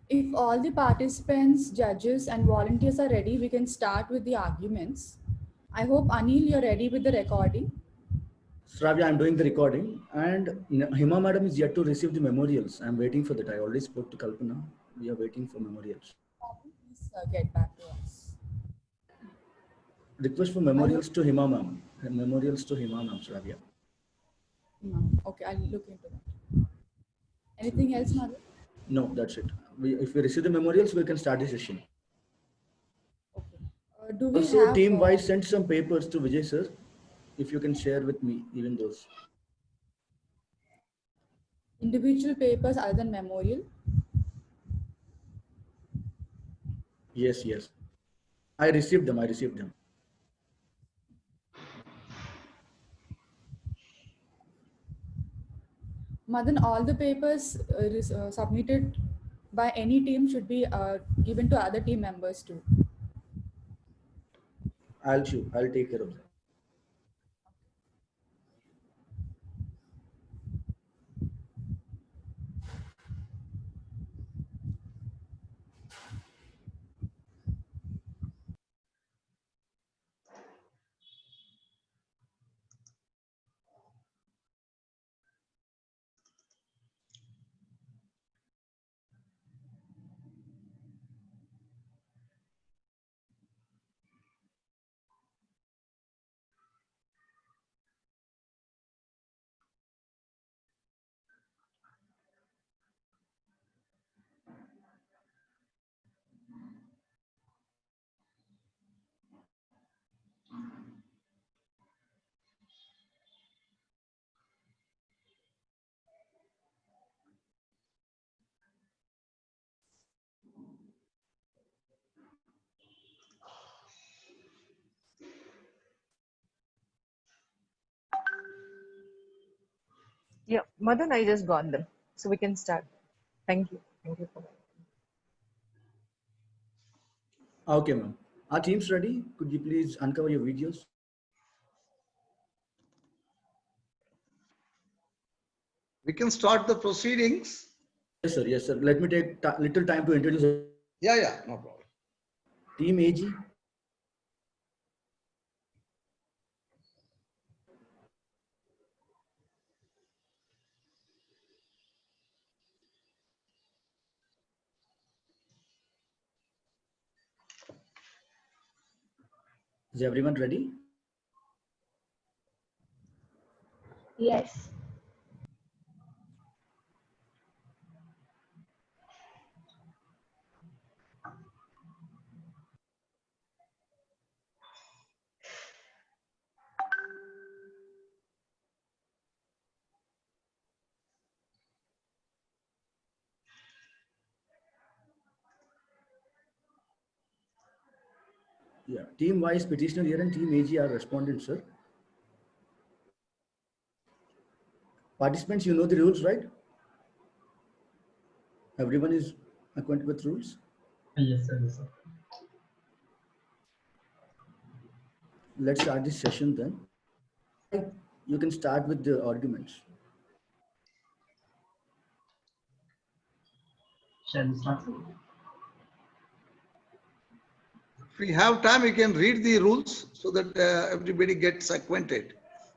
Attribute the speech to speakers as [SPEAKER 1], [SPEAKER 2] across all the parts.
[SPEAKER 1] If all the participants, judges, and volunteers are ready, we can start with the arguments. I hope Anil, you're ready with the recording.
[SPEAKER 2] Shravya, I'm doing the recording, and Hima madam is yet to receive the memorials. I'm waiting for that. I already spoke to Kalpana. We are waiting for memorials.
[SPEAKER 1] Please get back to us.
[SPEAKER 2] Request for memorials to Hima ma'am. Memorials to Hima ma'am, Shravya.
[SPEAKER 1] No. Okay, I'll look into that. Anything else, Madhu?
[SPEAKER 2] No, that's it. If we receive the memorials, we can start the session.
[SPEAKER 1] Okay. Do we
[SPEAKER 2] Also,
[SPEAKER 1] have
[SPEAKER 2] team-wise, send some papers to Vijay sir. If you can share with me, even those.
[SPEAKER 1] individual papers other than memorial?
[SPEAKER 2] Yes, yes. I received them. I received them.
[SPEAKER 1] Madan, all the papers submitted by any team should be given to other team members too.
[SPEAKER 2] I'll take care of that.
[SPEAKER 3] Yeah, Madan, I just got them. So we can start. Thank you. Thank you for that.
[SPEAKER 2] Okay, ma'am. Our team's ready. Could you please uncover your videos?
[SPEAKER 4] We can start the proceedings.
[SPEAKER 2] Yes, sir. Yes, sir. Let me take little time to introduce
[SPEAKER 4] Yeah, no problem.
[SPEAKER 2] Team AG. Is everyone ready?
[SPEAKER 5] Yes.
[SPEAKER 2] Yeah. Team wise petitioner here and team AG are respondents, sir. Participants, you know the rules, right? Everyone is acquainted with rules?
[SPEAKER 6] Yes, sir. Yes, sir.
[SPEAKER 2] Let's start this session then. You can start with the arguments.
[SPEAKER 6] Shall we start?
[SPEAKER 4] If we have time, we can read the rules so that everybody gets acquainted.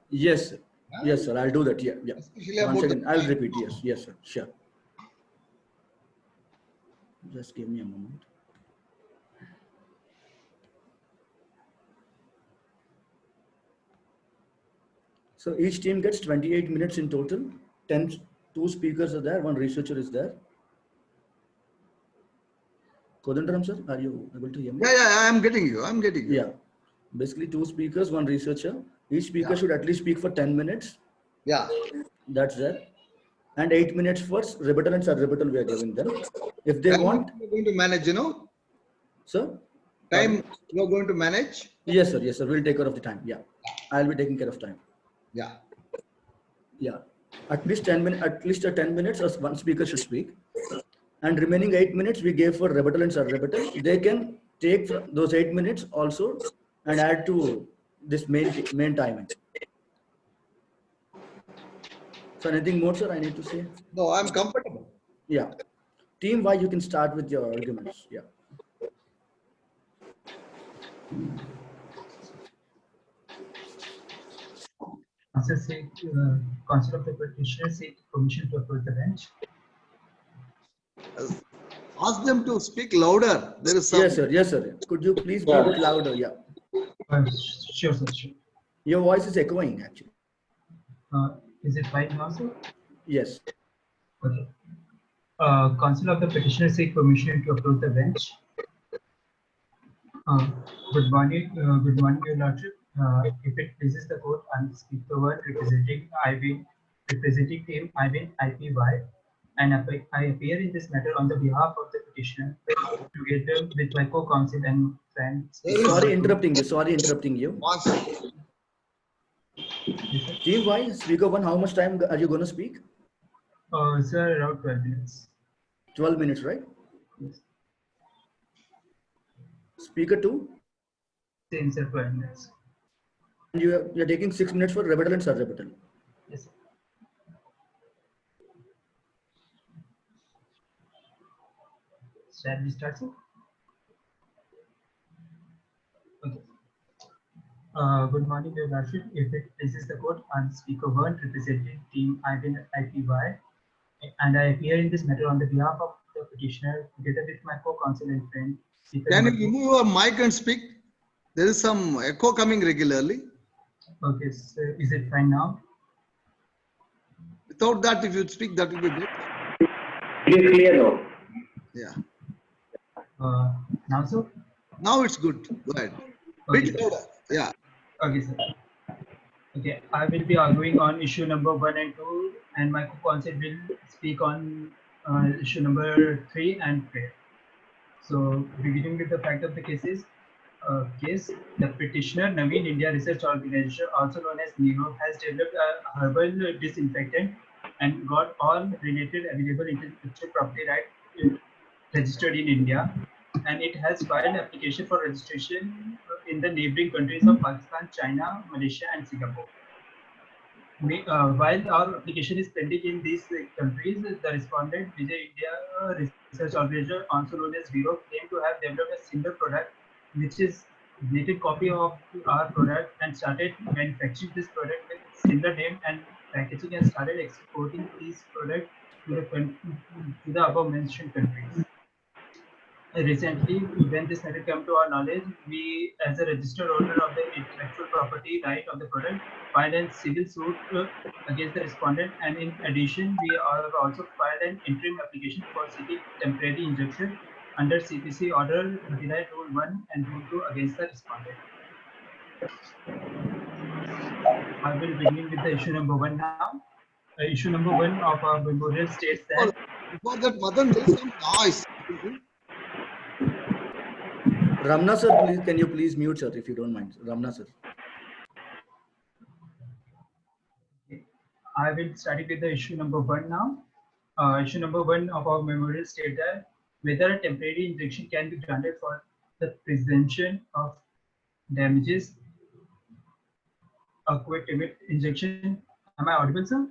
[SPEAKER 2] Yes, sir. Yes, sir. I'll do that. Yeah, yeah.
[SPEAKER 4] Especially
[SPEAKER 2] Once
[SPEAKER 4] about
[SPEAKER 2] again, I'll repeat. Yes, yes, sir. Sure. Just give me a moment. So each team gets 28 minutes in total. 2 speakers are there, 1 researcher is there. Kodandaram sir, are you able to hear me?
[SPEAKER 4] Yeah, I'm getting you. I'm getting you.
[SPEAKER 2] Yeah. Basically 2 speakers, 1 researcher. Each speaker should at least speak for 10 minutes.
[SPEAKER 4] Yeah.
[SPEAKER 2] That's there. And 8 minutes for rebuttal and sub-rebuttal we are giving them. If they want.
[SPEAKER 4] We're going to manage, you know.
[SPEAKER 2] Sir?
[SPEAKER 4] Time you're going to manage.
[SPEAKER 2] Yes, sir. Yes, sir. We'll take care of the time. Yeah. I'll be taking care of time.
[SPEAKER 4] Yeah.
[SPEAKER 2] Yeah. At least 10 minutes, at least 10 minutes, as 1 speaker should speak. And remaining 8 minutes we gave for rebuttal and sub-rebuttal. They can take those 8 minutes also and add to this main timing. So anything more, sir, I need to say?
[SPEAKER 4] No, I'm comfortable.
[SPEAKER 2] Yeah. Team Y, you can start with your arguments. Yeah.
[SPEAKER 6] Counsel of the petitioner seek permission to approach the bench.
[SPEAKER 4] Ask them to speak louder. There is some.
[SPEAKER 2] Yes, sir. Yes, sir. Could you please be a bit louder? Yeah.
[SPEAKER 6] Sure, sir. Sure.
[SPEAKER 2] Your voice is echoing, actually.
[SPEAKER 6] Is it fine now, sir?
[SPEAKER 2] Yes.
[SPEAKER 6] Okay. Counsel of the petitioner seek permission to approach the bench. Good morning, Your Lordship. If it pleases the court, I'm speaker one representing team Ivan IPY, and I appear in this matter on the behalf of the petitioner, together with my co-counsel and friend.
[SPEAKER 2] Sorry interrupting you. Sorry interrupting you. Team Y, speaker one, how much time are you going to speak?
[SPEAKER 6] Sir, around 12 minutes.
[SPEAKER 2] 12 minutes, right?
[SPEAKER 6] Yes.
[SPEAKER 2] Speaker two,
[SPEAKER 6] Same, sir, 12 minutes.
[SPEAKER 2] and you're taking 6 minutes for rebuttal and sub-rebuttal.
[SPEAKER 6] Yes, sir. Shall we start, sir? Okay. Good morning, Your Lordship. If it pleases the court, I'm speaker one representing team Ivan IPY, and I appear in this matter on the behalf of the petitioner, together with my co-counsel and friend.
[SPEAKER 4] Can you remove your mic and speak? There is some echo coming regularly.
[SPEAKER 6] Okay, sir. Is it fine now?
[SPEAKER 4] Without that, if you speak, that will be good.
[SPEAKER 7] It is clear now.
[SPEAKER 4] Yeah.
[SPEAKER 6] Now, sir?
[SPEAKER 4] Now it's good. Go ahead.
[SPEAKER 6] Okay,
[SPEAKER 4] Bit louder. Yeah.
[SPEAKER 6] okay, sir. Okay, I will be arguing on issue number 1 and 2, and my co-counsel will speak on issue number 3 and 4. So, beginning with the fact of the case, the petitioner Naveen India Research Organization, also known as NIRO, has developed a herbal disinfectant and got all related available intellectual property rights registered in India, and it has filed application for registration in the neighboring countries of Pakistan, China, Malaysia, and Singapore. While our application is pending in these countries, the respondent Vijay India Research Organization, also known as NIRO, claimed to have developed a single product which is related copy of our product and started manufacturing this product with similar name and packaging and started exporting these products to the above mentioned countries. Recently, when this matter came to our knowledge, we, as a registered owner of the intellectual property right of the product, filed a civil suit against the respondent, and in addition, we have also filed an interim application for seeking temporary injunction under CPC Order 39 Rule 1 and Rule 2 against the respondent. I will begin with the issue number 1 now. Issue number 1 of our memorial states that.
[SPEAKER 4] Before that, Madan, there is some noise.
[SPEAKER 2] Ramna sir, please, can you please mute sir, if you don't mind. Ramna sir.
[SPEAKER 6] I will start with the issue number 1 now. Issue number 1 of our memorial state that whether a temporary injunction can be granted for the prevention of damages. A quick injection. Am I audible, sir?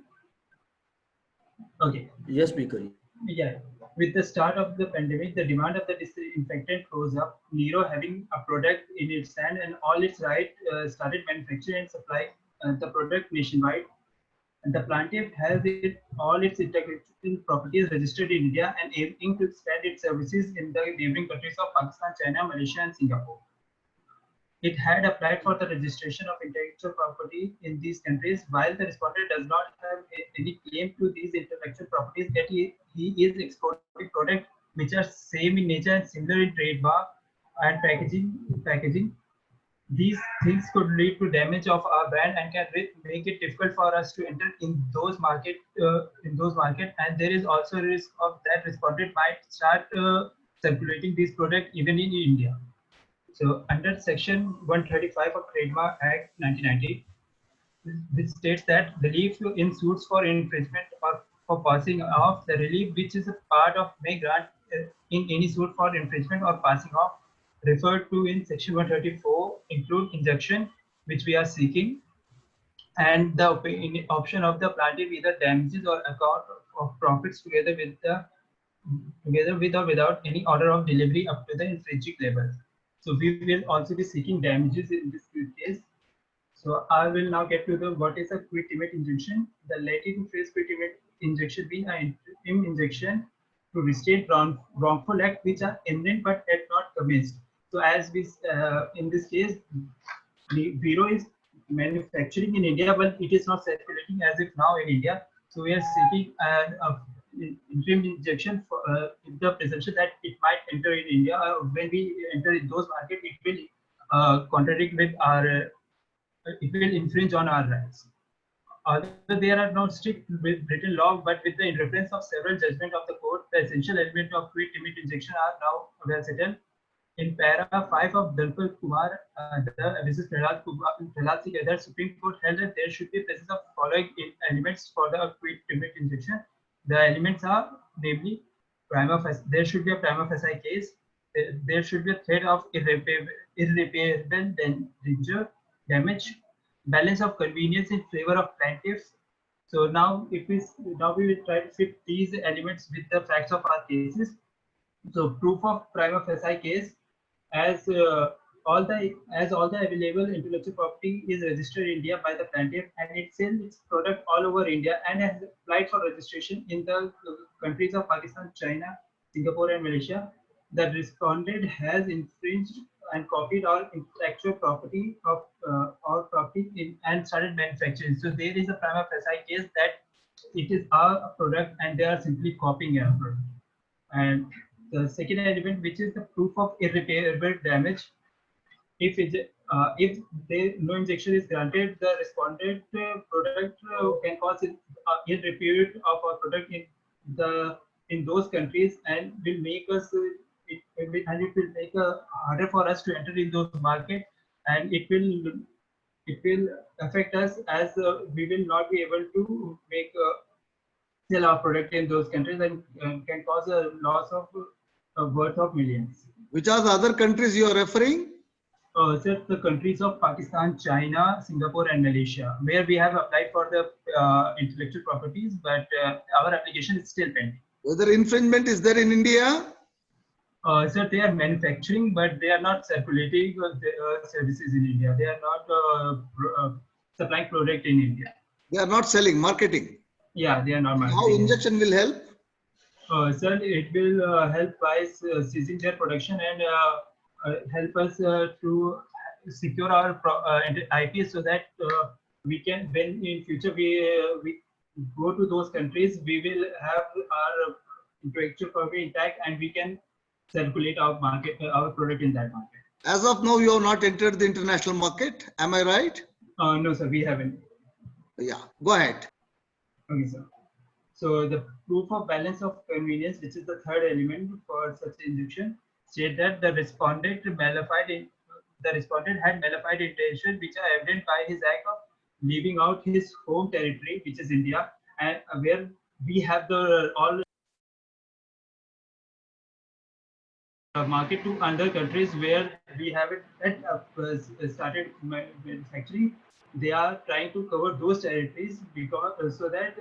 [SPEAKER 6] Okay.
[SPEAKER 2] Yes, speaker.
[SPEAKER 6] Yeah. With the start of the pandemic, the demand of the disinfectant rose up. NIRO, having a product in its hand and all its right, started manufacturing and supplying the product nationwide. And the plaintiff has all its intellectual properties registered in India and aiming to expand its services in the neighboring countries of Pakistan, China, Malaysia, and Singapore. It had applied for the registration of intellectual property in these countries, while the respondent does not have any claim to these intellectual properties, that he is exporting products which are same in nature and similar in trademark and packaging. These things could lead to damage of our brand and can make it difficult for us to enter in those market. And there is also a risk of that respondent might start circulating these products even in India. So under Section 135 of Trademark Act 1990, which states that relief in suits for infringement or for passing off, the relief which is a part of may grant in any suit for infringement or passing off referred to in Section 134 include injunction, which we are seeking, and the option of the plaintiff either damages or account of profits together with the together with or without any order of delivery up to the infringing level. So we will also be seeking damages in this case. So I will now get to the what is a quit limit injunction. The related to phrase quit limit injunction being an interim injunction to restrain wrongful acts which are imminent but yet not commenced. So as we in this case, the Bureau is manufacturing in India, but it is not circulating as if now in India. So we are seeking an interim injection for the presumption that it might enter in India. When we enter in those markets, it will contradict with our, it will infringe on our rights. Although they are not strict with Britain law, but with the reference of several judgments of the court, the essential element of quit limit injection are now well settled. In para 5 of Dalpal Kumar, this is Prahlad Singh, the Supreme Court held that there should be presence of following elements for the quit limit injection. The elements are namely there should be a prima facie case, there should be a threat of irreparable danger, damage, balance of convenience in favor of plaintiffs. So now we will try to fit these elements with the facts of our cases. So proof of prima facie case, as all the available intellectual property is registered in India by the plaintiff and it sells its product all over India and has applied for registration in the countries of Pakistan, China, Singapore and Malaysia. The respondent has infringed and copied all intellectual property of our property and started manufacturing. So there is a prima facie case that it is our product and they are simply copying our product. And the second element, which is the proof of irreparable damage, if no injection is granted, the respondent product can cause irreparable of our product in those countries and will make us it will make it harder for us to enter in those markets, and it will affect us as we will not be able to make sell our product in those countries and can cause a loss of worth of millions.
[SPEAKER 4] Which are the other countries you are referring?
[SPEAKER 6] Sir, the countries of Pakistan, China, Singapore, and Malaysia, where we have applied for the intellectual properties, but our application is still pending.
[SPEAKER 4] Whether infringement is there in India?
[SPEAKER 6] Sir, they are manufacturing, but they are not circulating services in India. They are not supplying product in India.
[SPEAKER 4] They are not selling, marketing.
[SPEAKER 6] Yeah, they are not marketing.
[SPEAKER 4] How injection will help?
[SPEAKER 6] Sir, it will help by ceasing their production and help us to secure our IP so that we can, when in future we go to those countries, we will have our intellectual property intact and we can circulate our market, our product in that market.
[SPEAKER 4] As of now, you have not entered the international market. Am I right?
[SPEAKER 6] No, sir, we haven't.
[SPEAKER 4] Yeah, go ahead.
[SPEAKER 6] Okay, sir. So the proof of balance of convenience, which is the third element for such injunction, state that the respondent had nullified intention, which are evident by his act of leaving out his home territory, which is India, and where we have the all market to other countries where we haven't started manufacturing. They are trying to cover those territories because so that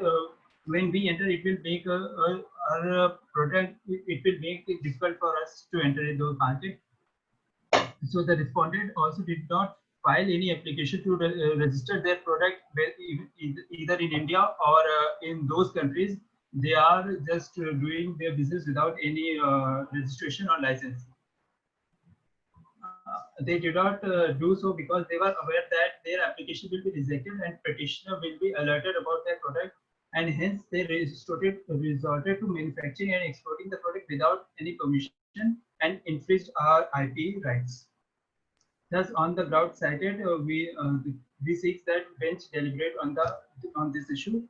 [SPEAKER 6] when we enter, it will make our product. It will make it difficult for us to enter in those markets. So the respondent also did not file any application to register their product either in India or in those countries. They are just doing their business without any registration or license. They did not do so because they were aware that their application will be rejected and petitioner will be alerted about their product, and hence they resorted to manufacturing and exporting the product without any permission and infringed our IP rights. Thus, on the ground cited, we seek that bench deliberate on this issue.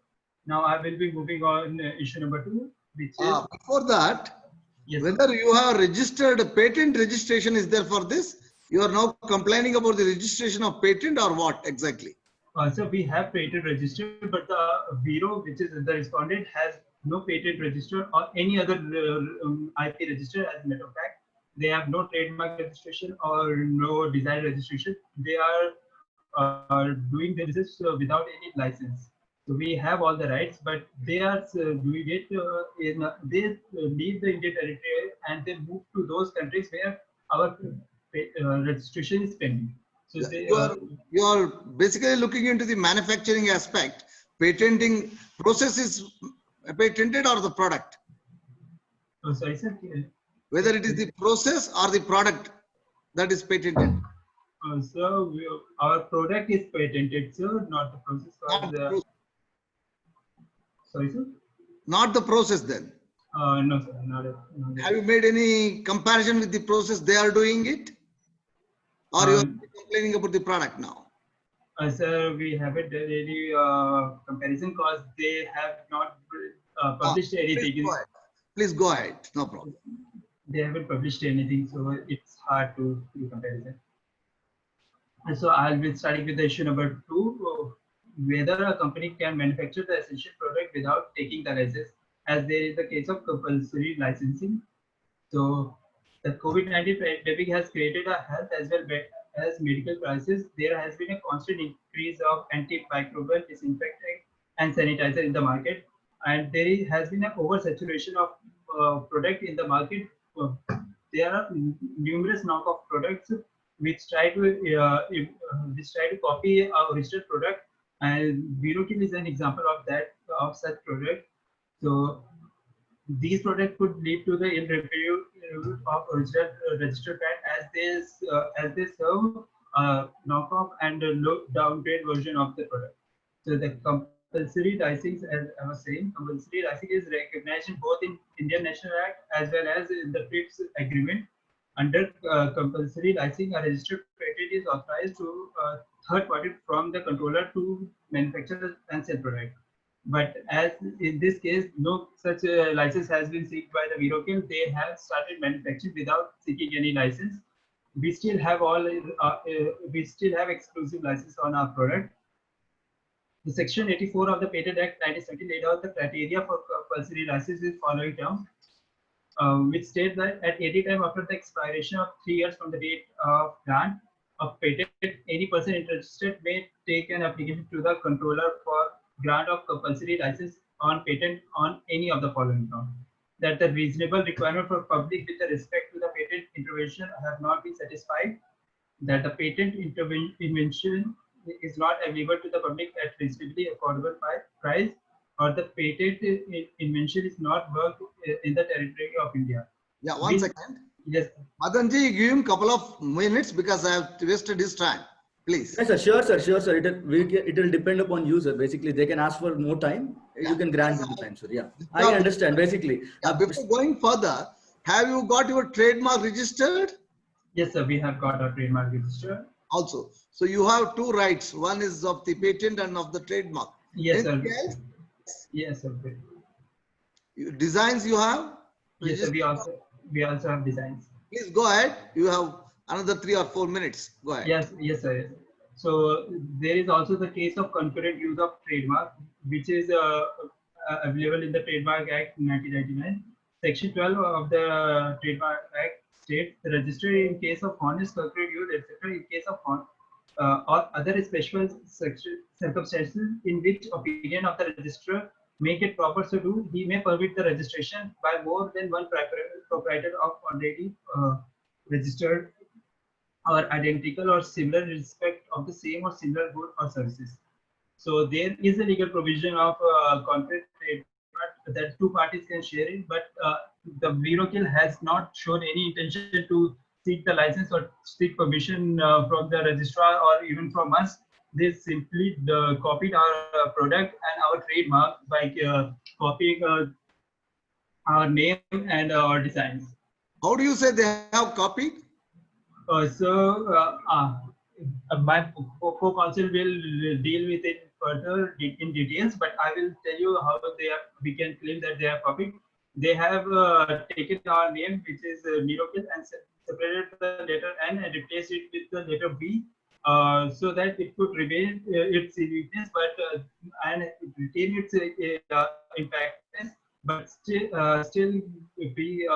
[SPEAKER 6] Now I will be moving on issue number 2, which is
[SPEAKER 4] before that,
[SPEAKER 6] yes,
[SPEAKER 4] whether you have registered patent registration is there for this? You are now complaining about the registration of patent or what exactly?
[SPEAKER 6] So we have patent registered, but the Bureau, which is the respondent, has no patent registered or any other IP registered. As a matter of fact, they have no trademark registration or no design registration. They are doing their business without any license. So we have all the rights, but they are doing it they leave the Indian territory and they move to those countries where our registration is pending. So they,
[SPEAKER 4] You are basically looking into the manufacturing aspect. Patenting process is patented or the product,
[SPEAKER 6] oh, sorry, sir.
[SPEAKER 4] whether it is the process or the product that is patented.
[SPEAKER 6] So our product is patented, sir, not the process.
[SPEAKER 4] Not the process.
[SPEAKER 6] Sorry, sir.
[SPEAKER 4] Not the process then.
[SPEAKER 6] No, sir, not
[SPEAKER 4] Have you made any comparison with the process they are doing it? Or you are complaining about the product now?
[SPEAKER 6] Sir, we haven't done any comparison because they have not published anything.
[SPEAKER 4] Please go ahead. No problem.
[SPEAKER 6] They haven't published anything, so it's hard to do comparison. And so I'll be starting with the issue number 2, whether a company can manufacture the essential product without taking the license, as there is the case of compulsory licensing. So the COVID-19 pandemic has created a health as well as medical crisis. There has been a constant increase of antimicrobial disinfectant and sanitizer in the market, and there has been an oversaturation of product in the market. There are numerous knockoff products which try to copy our original product, and Virokill is an example of that, of such product. So these products could lead to the ill repute of original registered brand as they serve knockoff and a low downgrade version of the product. So the compulsory licensing, as I was saying, compulsory licensing is recognized in both in Indian National Act as well as in the TRIPS agreement. Under compulsory licensing, a registered patent is authorized to third party from the controller to manufacture and sell product. But as in this case, no such license has been sought by the Virokill. They have started manufacturing without seeking any license. We still have exclusive license on our product. The Section 84 of the Patent Act 1970 laid out the criteria for compulsory license is following terms, which states that at any time after the expiration of 3 years from the date of grant of patent, any person interested may take an application to the controller for grant of compulsory license on patent on any of the following grounds: that the reasonable requirement for public with respect to the patent intervention have not been satisfied, that the patent invention is not available to the public at reasonably affordable price, or the patent invention is not worked in the territory of India.
[SPEAKER 4] Yeah, one second.
[SPEAKER 6] Yes.
[SPEAKER 4] Madanji, give him couple of minutes because I have wasted his time. Please.
[SPEAKER 2] Yes, sir. Sure, sir. Sure, sir. It will depend upon you, sir. Basically, they can ask for more time. You can grant them the time, sir. Yeah, I understand. Basically,
[SPEAKER 4] before going further, have you got your trademark registered?
[SPEAKER 6] Yes, sir. We have got our trademark registered.
[SPEAKER 4] Also, so you have 2 rights. One is of the patent and of the trademark.
[SPEAKER 6] Yes, sir.
[SPEAKER 4] Anything else?
[SPEAKER 6] Yes, sir.
[SPEAKER 4] Designs you have?
[SPEAKER 6] Yes, sir. We also have designs.
[SPEAKER 4] Please go ahead. You have another 3 or 4 minutes. Go ahead.
[SPEAKER 6] Yes, yes, sir. Yes. So there is also the case of concurrent use of trademark, which is available in the Trademark Act 1999. Section 12 of the Trademark Act states the registrar in case of honest concurrent use, etc., in case of or other special circumstances in which opinion of the registrar make it proper to do, he may permit the registration by more than one proprietor of already registered or identical or similar in respect of the same or similar good or services. So there is a legal provision of contract trademark that 2 parties can share it, but the Virokill has not shown any intention to seek the license or seek permission from the registrar or even from us. They simply copied our product and our trademark by copying our name and our designs.
[SPEAKER 4] How do you say they have copied?
[SPEAKER 6] My co-counsel will deal with it further in details, but I will tell you how we can claim that they have copied. They have taken our name, which is Virokill, and separated the letter N and replaced it with the letter B, so that it could remain its uniqueness, but and retain its impactness, but still be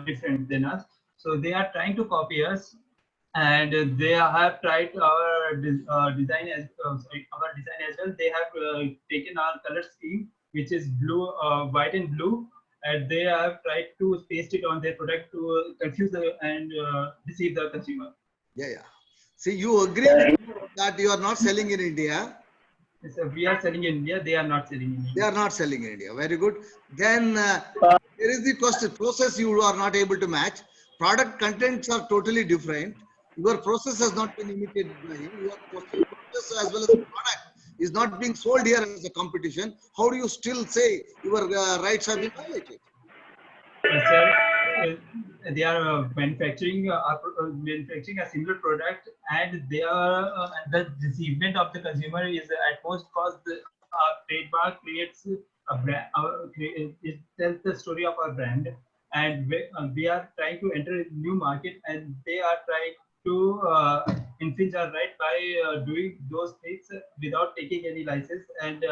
[SPEAKER 6] different than us. So they are trying to copy us, and they have tried our design as our design as well. They have taken our color scheme, which is blue, white and blue, and they have tried to paste it on their product to confuse and deceive the consumer.
[SPEAKER 4] Yeah, yeah. See, you agree with that you are not selling in India.
[SPEAKER 6] So we are selling in India, they are not selling in
[SPEAKER 4] They
[SPEAKER 6] India.
[SPEAKER 4] are not selling in India. Very good. Then there is the process you are not able to match. Product contents are totally different. Your process has not been imitated by him. Your process as well as the product is not being sold here as a competition. How do you still say your rights have been violated?
[SPEAKER 6] Sir, they are manufacturing a similar product, and they are the deceivement of the consumer is at most because the trademark creates a brand. It tells the story of our brand, and we are trying to enter a new market, and they are trying to infringe our right by doing those things without taking any license and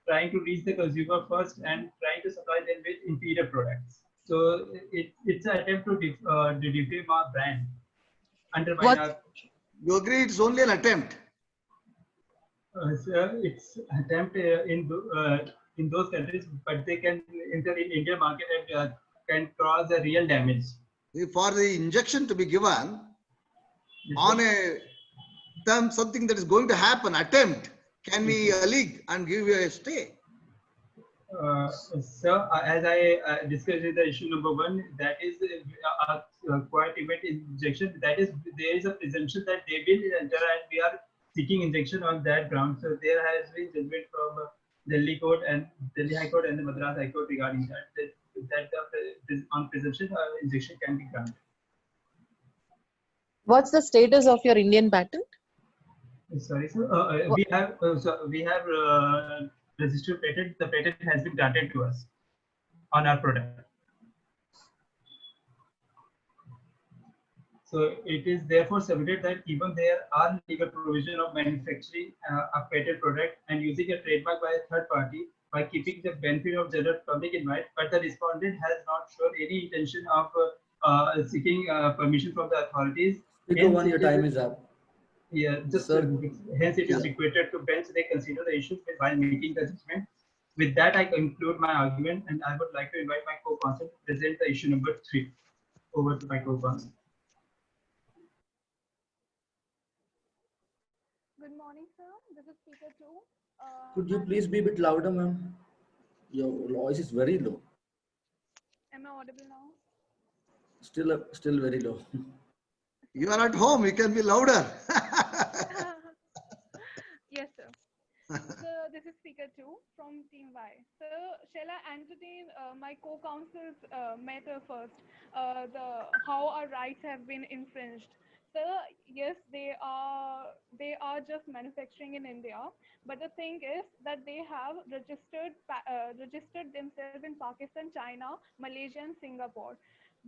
[SPEAKER 6] trying to reach the consumer first and trying to supply them with inferior products. So it's an attempt to defame our brand, undermine
[SPEAKER 3] What
[SPEAKER 6] our.
[SPEAKER 4] You agree it's only an attempt.
[SPEAKER 6] So it's attempt in those countries, but they can enter in Indian market and can cause a real damage.
[SPEAKER 4] For the injection to be given
[SPEAKER 6] Yes,
[SPEAKER 4] on
[SPEAKER 6] sir.
[SPEAKER 4] a term, something that is going to happen, attempt, can we alleged and give you a stay?
[SPEAKER 6] So, as I discussed in the issue number one, that is quite event injection. That is, there is a presumption that they will enter, and we are seeking injection on that ground. So, there has been judgment from Delhi Court and Delhi High Court and the Madras High Court regarding that on presumption injection can be granted.
[SPEAKER 3] what's the status of your Indian patent?
[SPEAKER 6] Sorry, sir. We have registered patent. The patent has been granted to us on our product. So it is therefore submitted that even there are legal provision of manufacturing a patent product and using a trademark by a third party by keeping the benefit of general public in mind, but the respondent has not shown any intention of seeking permission from the authorities.
[SPEAKER 2] Because one, your time is up.
[SPEAKER 6] Yeah, just
[SPEAKER 2] Sir.
[SPEAKER 6] hence it is
[SPEAKER 4] Yeah.
[SPEAKER 6] requested to bench they consider the issues while making the judgment. With that, I conclude my argument, and I would like to invite my co-counsel to present the issue number 3. Over to my co-counsel.
[SPEAKER 5] Good morning, sir. This is speaker 2.
[SPEAKER 2] Could you please be a bit louder, ma'am? Your voice is very low.
[SPEAKER 5] Am I audible now?
[SPEAKER 2] Still very low.
[SPEAKER 4] You are at home, you can be louder.
[SPEAKER 5] Yes, sir. So this is speaker 2 from Team Y. So shall I entertain my co-counsel's matter first? How our rights have been infringed. So yes, they are just manufacturing in India, but the thing is that they have registered themselves in Pakistan, China, Malaysia, and Singapore,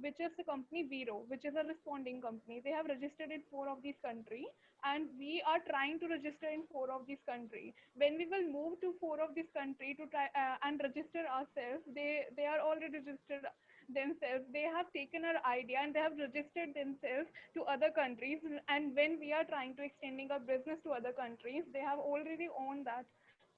[SPEAKER 5] which is the company Vero, which is a responding company. They have registered in 4 of these countries, and we are trying to register in 4 of these countries. When we will move to 4 of these countries to try and register ourselves, they are already registered themselves. They have taken our idea and they have registered themselves to other countries. And when we are trying to extending our business to other countries, they have already owned that.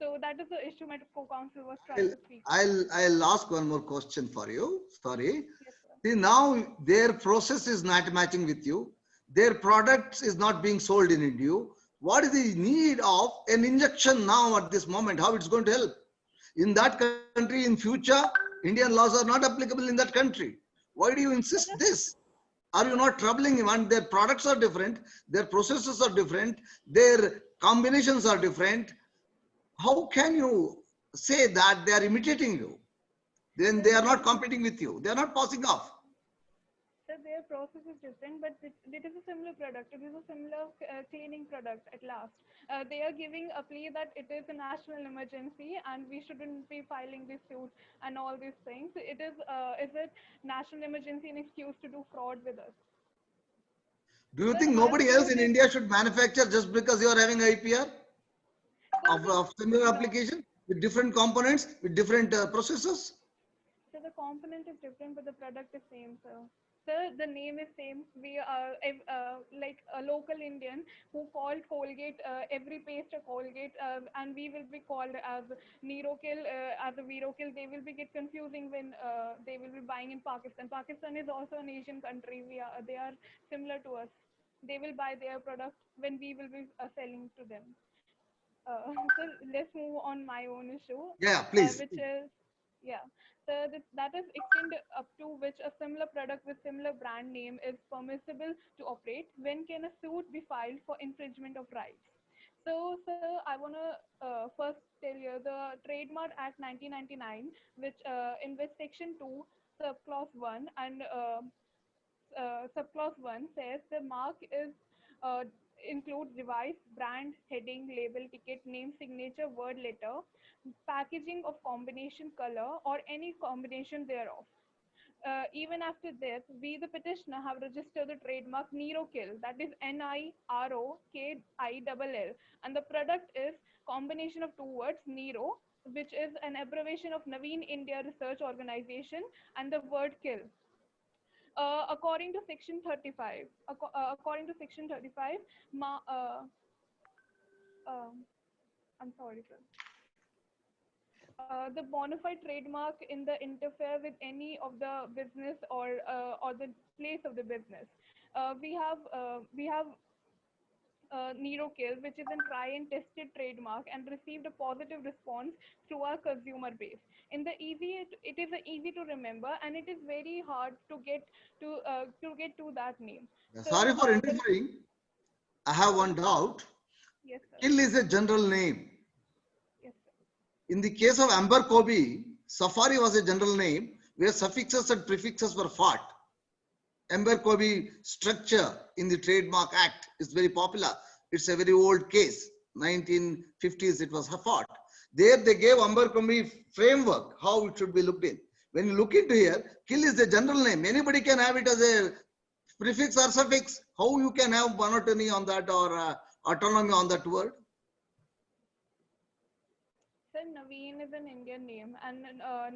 [SPEAKER 5] So that is the issue my co-counsel was trying to speak.
[SPEAKER 4] I'll ask one more question for you. Sorry.
[SPEAKER 5] Yes, sir.
[SPEAKER 4] See, now their process is not matching with you. Their products is not being sold in India. What is the need of an injection now at this moment? How it's going to help? In that country, in future, Indian laws are not applicable in that country. Why do you insist this? Are you not troubling him? And their products are different. Their processes are different. Their combinations are different. How can you say that they are imitating you? Then they are not competing with you. They are not passing off.
[SPEAKER 5] So their process is different, but it is a similar product. It is a similar cleaning product at last. They are giving a plea that it is a national emergency and we shouldn't be filing this suit and all these things. Is it national emergency an excuse to do fraud with us?
[SPEAKER 4] Do you
[SPEAKER 5] Sir,
[SPEAKER 4] think
[SPEAKER 5] as
[SPEAKER 4] nobody
[SPEAKER 5] per
[SPEAKER 4] else in
[SPEAKER 5] this-
[SPEAKER 4] India should manufacture just because you are having IPR of similar
[SPEAKER 5] No.
[SPEAKER 4] application with different components, with different processes?
[SPEAKER 5] So the component is different, but the product is same, sir. Sir, the name is same. We are like a local Indian who called Colgate every paste a Colgate, and we will be called as Nerokill, as a Virokill. They will be get confusing when they will be buying in Pakistan. Pakistan is also an Asian country. They are similar to us. They will buy their product when we will be selling to them. So let's move on my own issue,
[SPEAKER 4] Yeah, please.
[SPEAKER 5] which is yeah. So that is extend up to which a similar product with similar brand name is permissible to operate. When can a suit be filed for infringement of rights? So, sir, I wanna first tell you the Trademark Act 1999, which in which Section 2, Subclause 1 and subclause 1 says the mark is uh, includes device, brand, heading, label, ticket, name, signature, word, letter, packaging of combination color or any combination thereof. Even after this, we the petitioner have registered the trademark Nerokill, that is Nirokill, and the product is combination of two words Nero, which is an abbreviation of Naveen India Research Organization, and the word kill. According to section 35, according to section 35, ma, I'm sorry, sir. The bona fide trademark in the interfere with any of the business or the place of the business. We have Nerokill, which is a try and tested trademark and received a positive response through our consumer base. In the easy, it is easy to remember and it is very hard to get to that name. So,
[SPEAKER 4] Sorry for interfering. I have one doubt.
[SPEAKER 5] yes, sir.
[SPEAKER 4] Kill is a general name.
[SPEAKER 5] Yes, sir.
[SPEAKER 4] In the case of Amber Kobe, Safari was a general name where suffixes and prefixes were fought. Amber Kobe structure in the Trademark Act is very popular. It's a very old case. 1950s it was fought. There they gave Amber Kobe framework, how it should be looked in. When you look into here, kill is a general name. Anybody can have it as a prefix or suffix. How you can have monotony on that or autonomy on that word?
[SPEAKER 5] Sir, Naveen is an Indian name, and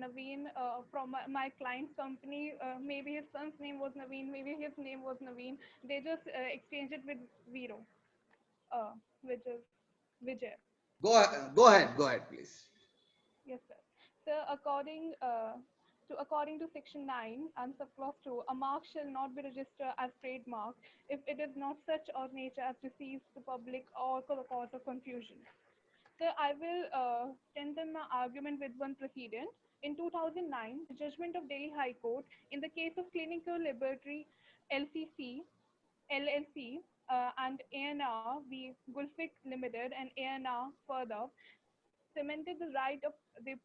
[SPEAKER 5] Naveen from my client's company, maybe his son's name was Naveen, maybe his name was Naveen. They just exchanged it with Viro, which is Vijay.
[SPEAKER 4] Go ahead, please.
[SPEAKER 5] Yes, sir. So according to section 9 and subclause 2, a mark shall not be registered as trademark if it is not such of nature as deceives the public or cause of confusion. So I will strengthen my argument with one precedent. In 2009, the judgment of Delhi High Court in the case of Clinical Laboratory LCC, LLC, and ANR v. Gulfik Limited and ANR further cemented the right of the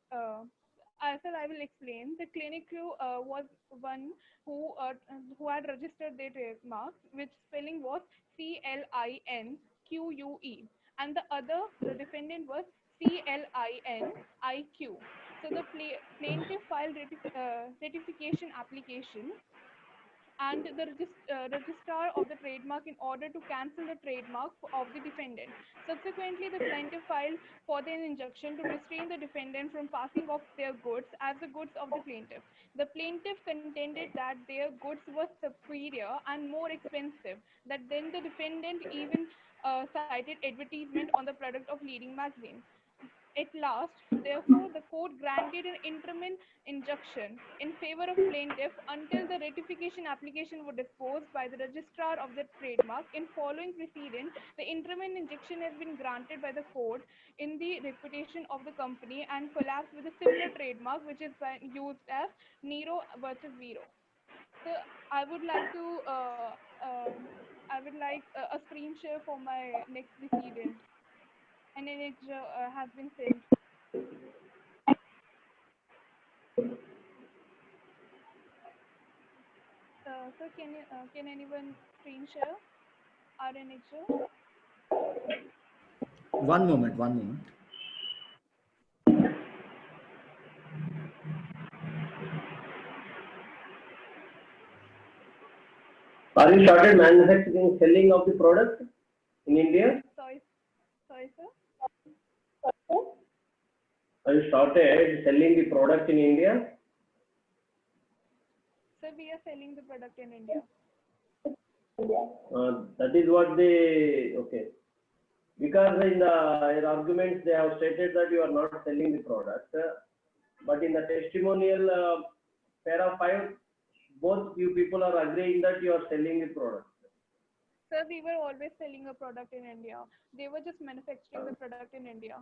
[SPEAKER 5] as I will explain. The clinic crew was one who had registered their trademarks, which spelling was CLINQUE, and the other the defendant was CLINIQ. So the plaintiff filed certification application and the registrar of the trademark in order to cancel the trademark of the defendant. Subsequently, the plaintiff filed for an injunction to restrain the defendant from passing off their goods as the goods of the plaintiff. The plaintiff contended that their goods were superior and more expensive, that then the defendant even cited advertisement on the product of leading magazine. At last, therefore, the court granted an interim injunction in favor of plaintiff until the ratification application was disposed by the registrar of the trademark. In following precedent, the interim injunction has been granted by the court in the reputation of the company and collapsed with a similar trademark which is used as Nero versus Viro. So I would like to a screen share for my next precedent, and then it has been sent. So can anyone screen share RNHO?
[SPEAKER 2] One moment, one moment.
[SPEAKER 7] Are you started manufacturing, selling of the product in India?
[SPEAKER 5] Sorry, sir.
[SPEAKER 7] Are you started selling the product in India?
[SPEAKER 5] So we are selling the product in India.
[SPEAKER 7] That is what they, okay. Because in your arguments, they have stated that you are not selling the product. But in the testimonial, para 5, both you people are agreeing that you are selling the product.
[SPEAKER 5] So we were always selling a product in India. They were just manufacturing the product in India.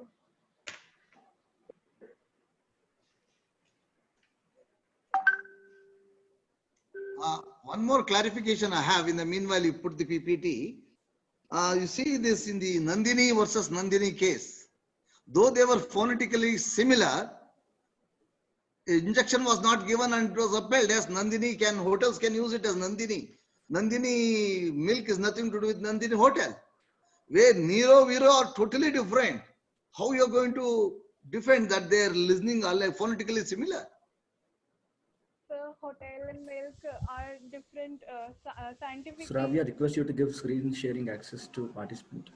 [SPEAKER 4] One more clarification I have. In the meanwhile, you put the PPT. You see this in the Nandini versus Nandini case. Though they were phonetically similar, injection was not given and it was upheld as Nandini. Hotels can use it as Nandini. Nandini milk is nothing to do with Nandini hotel. Where Nero, Viro are totally different. How you are going to defend that they are listening are like phonetically similar?
[SPEAKER 5] So hotel and milk are different scientifically.
[SPEAKER 2] Shravya, request you to give screen sharing access to participant.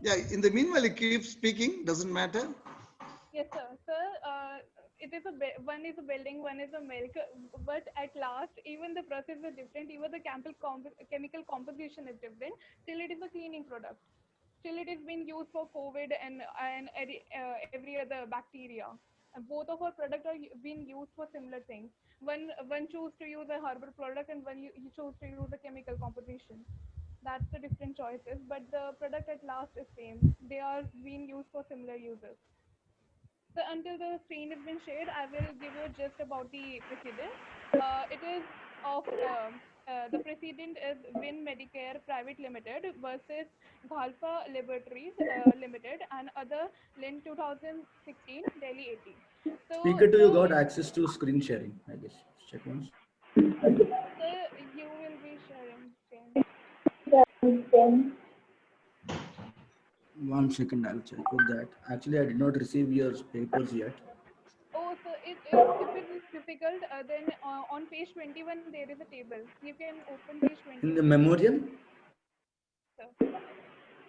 [SPEAKER 4] Yeah, in the meanwhile, you keep speaking, doesn't matter.
[SPEAKER 5] Yes, sir. Sir, it is one is a building, one is a milk, but at last, even the process is different, even the chemical composition is different. Still, it is a cleaning product. Still, it is being used for COVID and every other bacteria. And both of our products are being used for similar things. One choose to use a herbal product, and one you choose to use a chemical composition. That's the different choices, but the product at last is same. They are being used for similar uses. So until the screen has been shared, I will give you just about the precedent. It is of the precedent is Win Medicare Private Limited versus Ghalpa Laboratories Limited and other Lin 2016 Delhi 80. So
[SPEAKER 2] Speaker 2, you got access to screen sharing, I guess. Check once.
[SPEAKER 5] you will be sharing screen.
[SPEAKER 2] 1 second, I'll check with that. Actually, I did not receive your papers yet.
[SPEAKER 5] Oh, so if it is difficult, then on page 21 there is a table. You can open page 21.
[SPEAKER 2] In the memorial?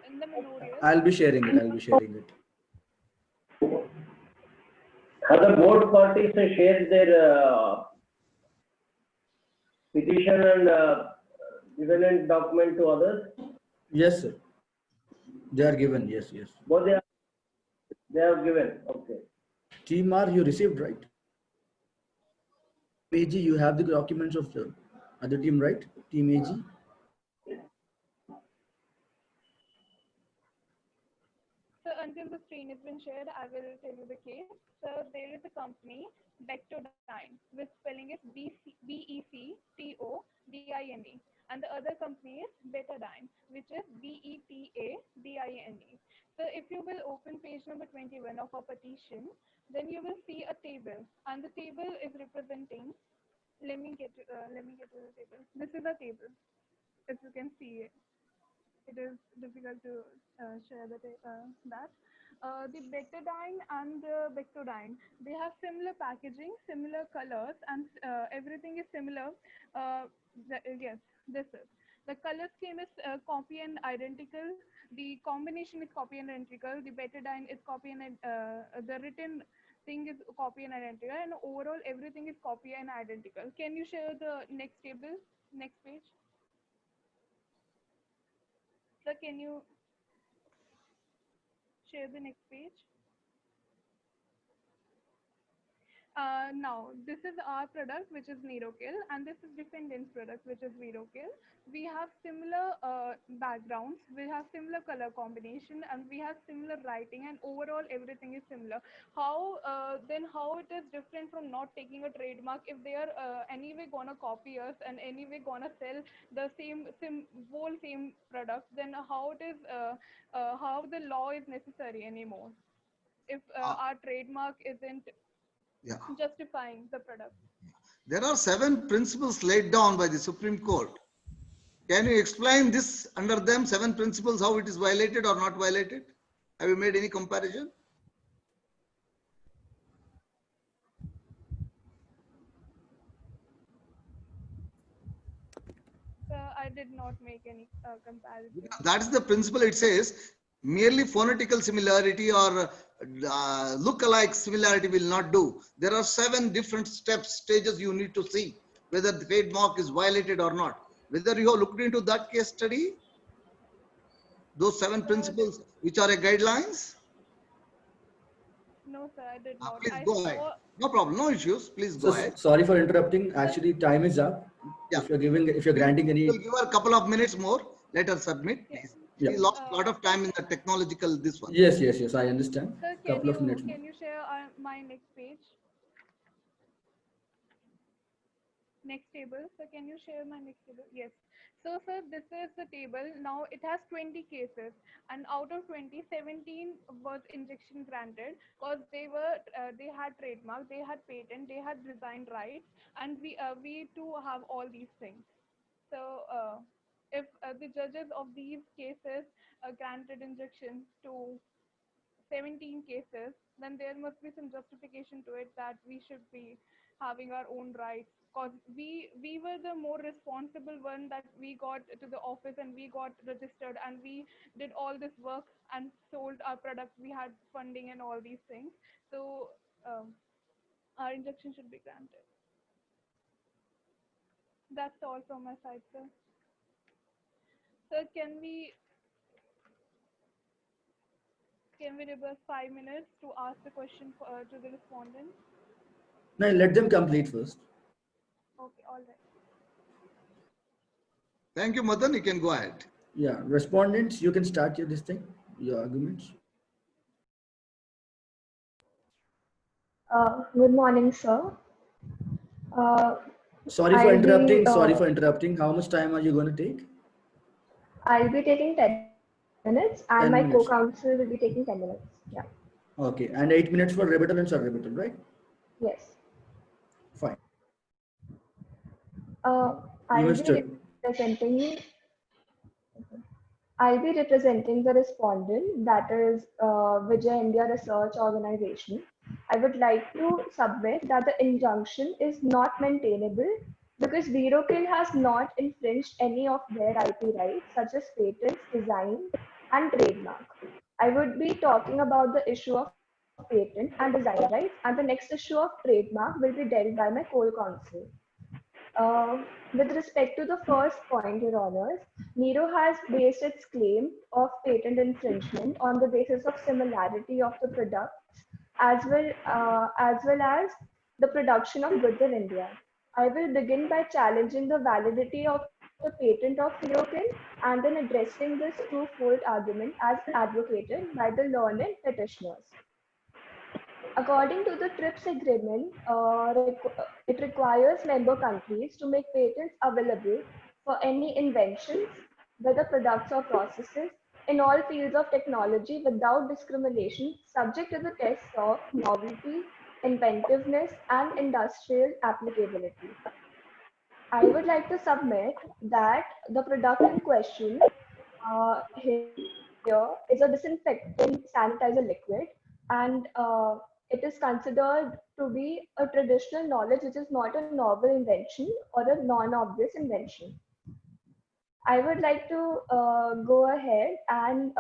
[SPEAKER 5] In the memorial.
[SPEAKER 2] I'll be sharing it.
[SPEAKER 7] Have the board parties shared their petition and equivalent document to others?
[SPEAKER 2] Yes, sir. They are given, yes.
[SPEAKER 7] Both they have given, okay.
[SPEAKER 2] Team R, you received, right? AG, you have the documents of the other team, right? Team AG?
[SPEAKER 5] So until the screen has been shared, I will tell you the case. So there is a company, Bectodine, which spelling is BECTODINE. And the other company is Betadine, which is BETADINE. So if you will open page number 21 of our petition, then you will see a table. And the table is representing, let me get to the table. This is a table, if you can see it. It is difficult to share that. The Betadine and the Bectodine, they have similar packaging, similar colors, and everything is similar. Yes, this is. The color scheme is copy and identical. The combination is copy and identical. The Betadine is copy and the written thing is copy and identical. And overall, everything is copy and identical. Can you share the next table, next page? Sir, can you share the next page? Now, this is our product, which is NeroKill, and this is defendant's product, which is VeroKill. We have similar backgrounds, we have similar color combination, and we have similar writing, and overall everything is similar. How it is different from not taking a trademark if they are anyway gonna copy us and anyway gonna sell the same product? Then how it is how the law is necessary anymore if our trademark isn't justifying the product?
[SPEAKER 4] There are 7 principles laid down by the Supreme Court. Can you explain this under them, 7 principles, how it is violated or not violated? Have you made any comparison?
[SPEAKER 5] I did not make any comparison.
[SPEAKER 4] That is the principle. It says Merely phonetical similarity or look-alike similarity will not do. There are 7 different stages you need to see whether the trademark is violated or not. Whether you have looked into that case study, those 7 principles which are a guidelines.
[SPEAKER 5] No, sir, I did not.
[SPEAKER 4] Please
[SPEAKER 5] I
[SPEAKER 4] go ahead.
[SPEAKER 5] saw.
[SPEAKER 4] No problem, no issues. Please
[SPEAKER 2] So
[SPEAKER 4] go ahead.
[SPEAKER 2] sorry for interrupting. Actually, time is up.
[SPEAKER 4] Yeah.
[SPEAKER 2] If you're granting any,
[SPEAKER 4] We'll give her a couple of minutes more. Let her submit,
[SPEAKER 5] Yeah.
[SPEAKER 4] please.
[SPEAKER 2] yeah.
[SPEAKER 4] She lost a lot of time in the technological this one.
[SPEAKER 2] Yes, yes, yes. I understand.
[SPEAKER 5] Sir,
[SPEAKER 2] Couple of minutes more.
[SPEAKER 5] can you share my next page? Next table. So can you share my next table? Yes. So sir, this is the table. Now it has 20 cases, and out of 20, 17 was injection granted because they had trademark, they had patent, they had design rights, and we too have all these things. So if the judges of these cases granted injections to 17 cases, then there must be some justification to it that we should be having our own rights, because we were the more responsible one, that we got to the office and we got registered and we did all this work and sold our product. We had funding and all these things. So our injection should be granted. That's all from my side, sir. Sir, can we reverse 5 minutes to ask the question to the respondent?
[SPEAKER 2] No, let them complete first.
[SPEAKER 5] Okay, all right.
[SPEAKER 4] Thank you, Madan. You can go ahead.
[SPEAKER 2] Yeah, respondents, you can start your arguments.
[SPEAKER 8] Good morning, sir.
[SPEAKER 2] Sorry for
[SPEAKER 8] I'll
[SPEAKER 2] interrupting.
[SPEAKER 8] be,
[SPEAKER 2] Sorry for interrupting. How much time are you going to take?
[SPEAKER 8] I'll be taking 10 minutes,
[SPEAKER 2] 10
[SPEAKER 8] and my
[SPEAKER 2] minutes.
[SPEAKER 8] co-counsel will be taking 10 minutes. Yeah.
[SPEAKER 2] Okay, and 8 minutes for rebuttal and sub-rebuttal, right?
[SPEAKER 8] Yes.
[SPEAKER 2] Fine.
[SPEAKER 8] I'll
[SPEAKER 2] You
[SPEAKER 8] be
[SPEAKER 2] understood.
[SPEAKER 8] representing. I'll be representing the respondent, that is Vijay India Research Organization. I would like to submit that the injunction is not maintainable because Virokin has not infringed any of their IP rights, such as patents, design, and trademark. I would be talking about the issue of patent and design rights, and the next issue of trademark will be dealt by my co-counsel. With respect to the first point, Your Honors, Nero has based its claim of patent infringement on the basis of similarity of the products as well as the production of goods in India. I will begin by challenging the validity of the patent of Neurokin and then addressing this twofold argument as advocated by the learned petitioners. According to the TRIPS agreement, it requires member countries to make patents available for any inventions, whether products or processes, in all fields of technology without discrimination, subject to the tests of novelty, inventiveness, and industrial applicability. I would like to submit that the product in question here is a disinfectant sanitizer liquid, and it is considered to be a traditional knowledge which is not a novel invention or a non-obvious invention. I would like to go ahead and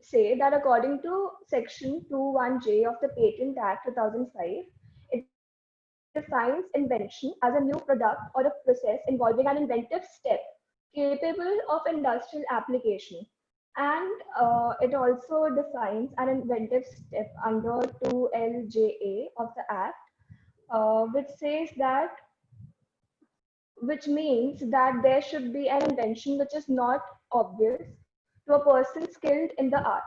[SPEAKER 8] say that according to Section 21J of the Patent Act 2005, it defines invention as a new product or a process involving an inventive step capable of industrial application. And it also defines an inventive step under 2LJA of the Act, which means that there should be an invention which is not obvious to a person skilled in the art.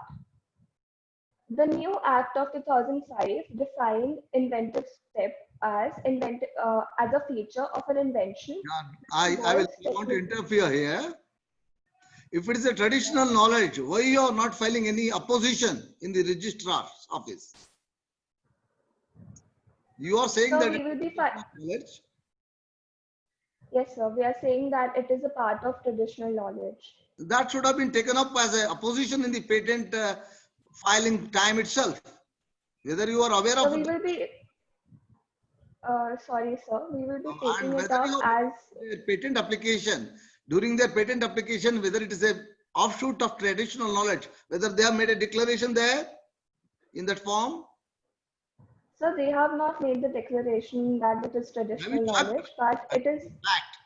[SPEAKER 8] The new Act of 2005 defined inventive step as a feature of an invention.
[SPEAKER 4] I want to interfere here. If it is a traditional knowledge, why you are not filing any opposition in the registrar's office? You are saying
[SPEAKER 8] So
[SPEAKER 4] that
[SPEAKER 8] we will be
[SPEAKER 4] knowledge.
[SPEAKER 8] Yes, sir. We are saying that it is a part of traditional knowledge.
[SPEAKER 4] That should have been taken up as an opposition in the patent filing time itself. Whether you are aware
[SPEAKER 8] So
[SPEAKER 4] of
[SPEAKER 8] we
[SPEAKER 4] it.
[SPEAKER 8] will be, sorry, sir. We will be taking
[SPEAKER 4] And
[SPEAKER 8] it up as
[SPEAKER 4] patent application, during their patent application, whether it is a offshoot of traditional knowledge, whether they have made a declaration there in that form?
[SPEAKER 8] So they have not made the declaration that it is traditional knowledge, but it is.
[SPEAKER 4] Fact.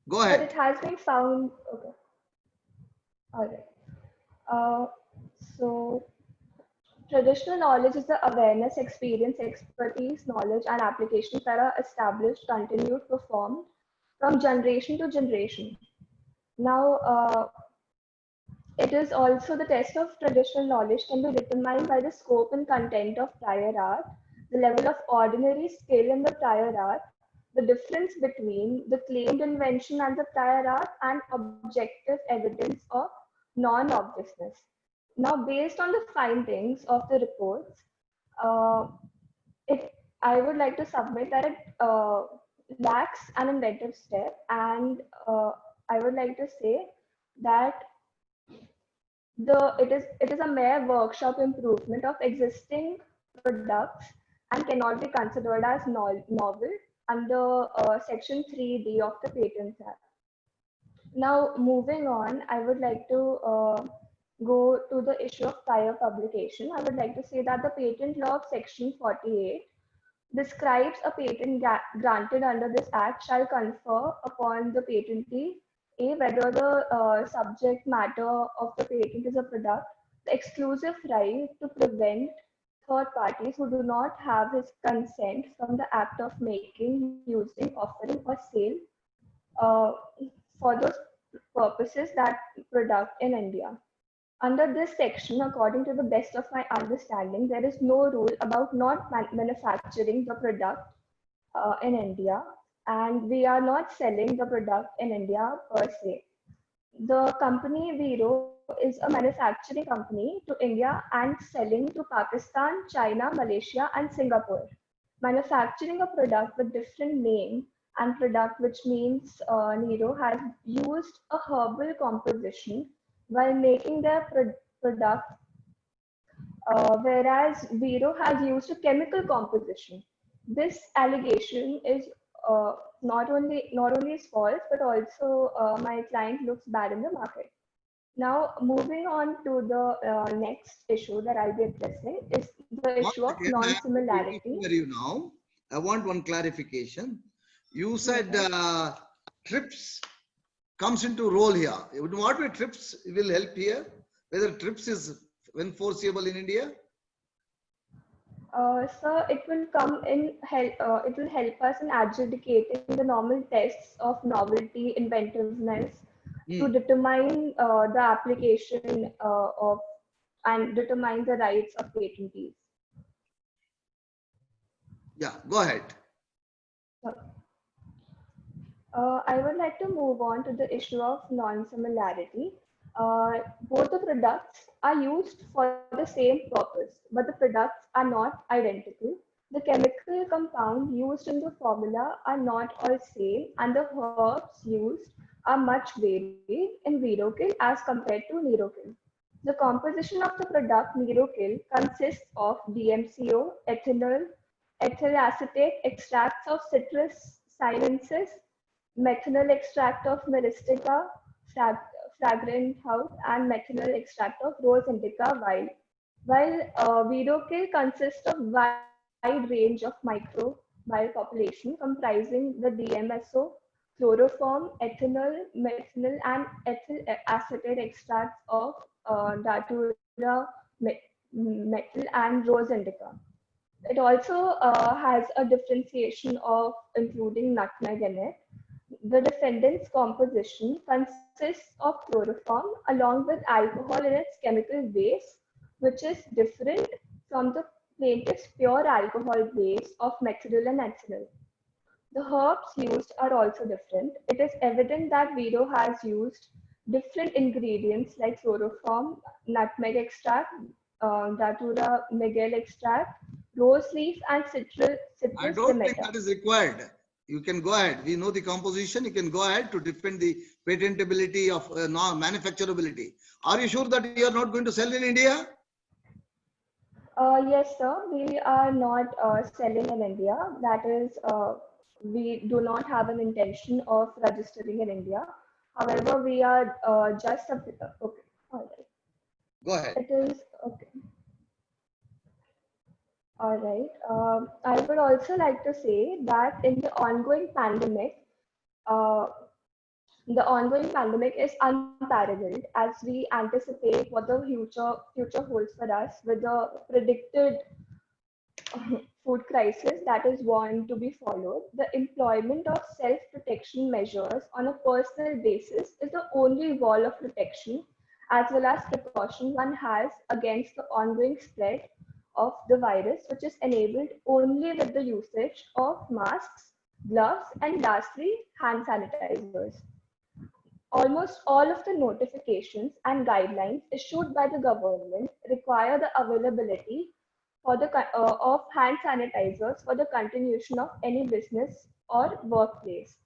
[SPEAKER 4] Go
[SPEAKER 8] But
[SPEAKER 4] ahead.
[SPEAKER 8] it has been found. Okay. All right. So traditional knowledge is the awareness, experience, expertise, knowledge, and applications that are established, continued, performed from generation to generation. Now, it is also the test of traditional knowledge can be determined by the scope and content of prior art, the level of ordinary skill in the prior art, the difference between the claimed invention and the prior art, and objective evidence of non-obviousness. Now, based on the findings of the reports, uh, I would like to submit that it lacks an inventive step, and I would like to say that it is a mere workshop improvement of existing products and cannot be considered as novel under section 3D of the Patents Act. Now, moving on, I would like to go to the issue of prior publication. I would like to say that the patent law of section 48 describes a patent granted under this act shall confer upon the patentee A, whether the subject matter of the patent is a product, the exclusive right to prevent third parties who do not have his consent from the act of making, using, offering, or sale uh, for those purposes that product in India. Under this section, according to the best of my understanding, there is no rule about not manufacturing the product in India, and we are not selling the product in India per se. The company Viro is a manufacturing company to India and selling to Pakistan, China, Malaysia, and Singapore. Manufacturing a product with different name and product, which means Nero has used a herbal composition while making their product, whereas Vero has used a chemical composition. This allegation is not only is false, but also my client looks bad in the market. Now, moving on to the next issue that I'll be addressing is the issue of non-similarity.
[SPEAKER 4] Now, I want one clarification. You said TRIPS comes into role here. What way TRIPS will help here? Whether TRIPS is enforceable in India?
[SPEAKER 8] So it will come in help. It will help us in adjudicating the normal tests of novelty, inventiveness, to determine the application of and determine the rights of patentees.
[SPEAKER 4] Yeah, go ahead.
[SPEAKER 8] I would like to move on to the issue of non-similarity. Both the products are used for the same purpose, but the products are not identical. The chemical compound used in the formula are not all same, and the herbs used are much varied in Virokill as compared to Nerokill. The composition of the product Nerokill consists of DMCO, ethanol, ethyl acetate, extracts of citrus sinensis, methanol extract of myristica, fragrant house, and methanol extract of rose indica wild. While Virokill consists of wide range of microbial population comprising the DMSO, chloroform, ethanol, methanol, and ethyl acetate extracts of datura, methyl, and rose indica. It also has a differentiation of including nutmeg in it. The defendant's composition consists of chloroform along with alcohol in its chemical base, which is different from the plaintiff's pure alcohol base of methanol and ethanol. The herbs used are also different. It is evident that Viro has used different ingredients like chloroform, nutmeg extract, datura miguel extract, rose leaf, and citrus
[SPEAKER 4] I don't think
[SPEAKER 8] demeter.
[SPEAKER 4] that is required. You can go ahead. We know the composition. You can go ahead to defend the patentability of manufacturability. Are you sure that you are not going to sell in India?
[SPEAKER 8] Yes, sir. We are not selling in India. That is, we do not have an intention of registering in India. However, we are just okay. All right.
[SPEAKER 4] Go ahead.
[SPEAKER 8] It is okay. All right. I would also like to say that in uh, the ongoing pandemic is unparalleled as we anticipate what the future holds for us with the predicted food crisis that is one to be followed. The employment of self-protection measures on a personal basis is the only wall of protection as well as precaution one has against the ongoing spread of the virus, which is enabled only with the usage of masks, gloves, and lastly, hand sanitizers. Almost all of the notifications and guidelines issued by the government require the availability of hand sanitizers for the continuation of any business or workplace.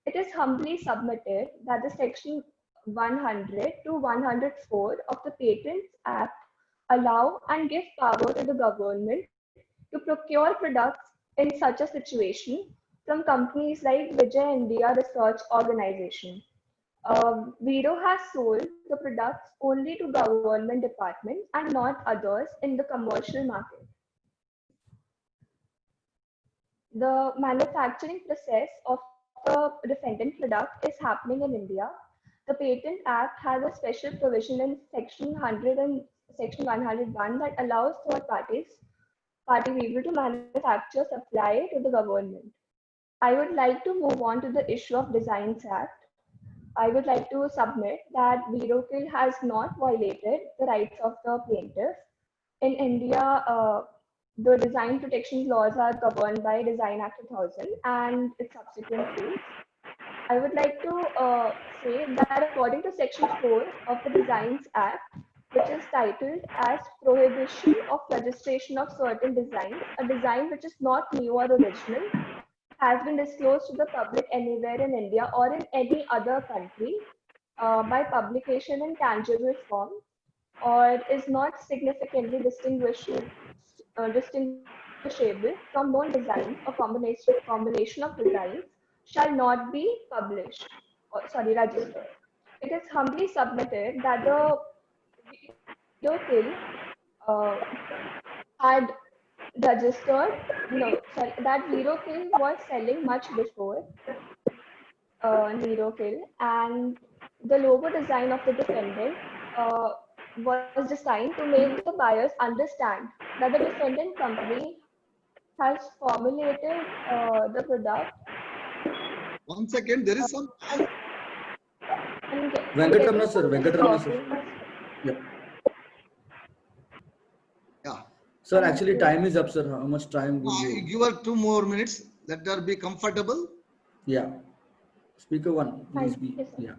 [SPEAKER 8] It is humbly submitted that the section 100 to 104 of the Patents Act allow and give power to the government to procure products in such a situation from companies like Vijay India Research Organization. Vero has sold the products only to government departments and not others in the commercial market. The manufacturing process of the defendant product is happening in India. The Patent Act has a special provision in Section 100 and Section 101 that allows party people to manufacture, supply to the government. I would like to move on to the issue of Designs Act. I would like to submit that Verokill has not violated the rights of the plaintiff. In India, the design protection laws are governed by Design Act 2000 and its subsequent rules. I would like to say that according to Section 4 of the Designs Act, which is titled as Prohibition of Registration of Certain Designs, a design which is not new or original, has been disclosed to the public anywhere in India or in any other country by publication in tangible form or is not significantly distinguishable from known designs or combination of designs shall not be registered. It is humbly submitted that the Verokill had registered, that Verokill was selling much before Verokill, and the logo design of the defendant was designed to make the buyers understand that the defendant company has formulated the product.
[SPEAKER 4] 1 second, there is some.
[SPEAKER 2] Venkatramana sir, Venkatramana sir. Yeah.
[SPEAKER 4] Yeah.
[SPEAKER 2] Sir, actually time is up, sir. How much time will you?
[SPEAKER 4] Give her 2 more minutes. Let her be comfortable.
[SPEAKER 2] Yeah. Speaker one, please be.
[SPEAKER 8] Yes,
[SPEAKER 2] Yeah.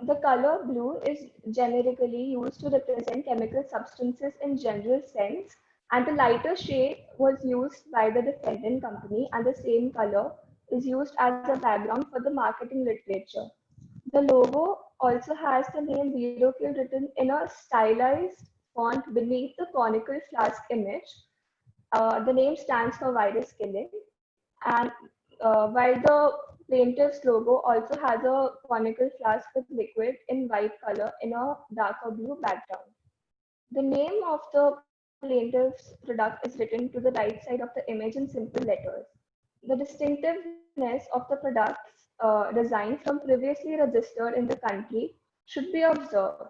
[SPEAKER 8] the color blue is generically used to represent chemical substances in general sense, and the lighter shade was used by the defendant company, and the same color is used as a background for the marketing literature. The logo also has the name Verokill written in a stylized font beneath the conical flask image. The name stands for virus killing, and while the plaintiff's logo also has a conical flask with liquid in white color in a darker blue background. The name of the plaintiff's product is written to the right side of the image in simple letters. The distinctiveness of the product's design from previously registered in the country should be observed.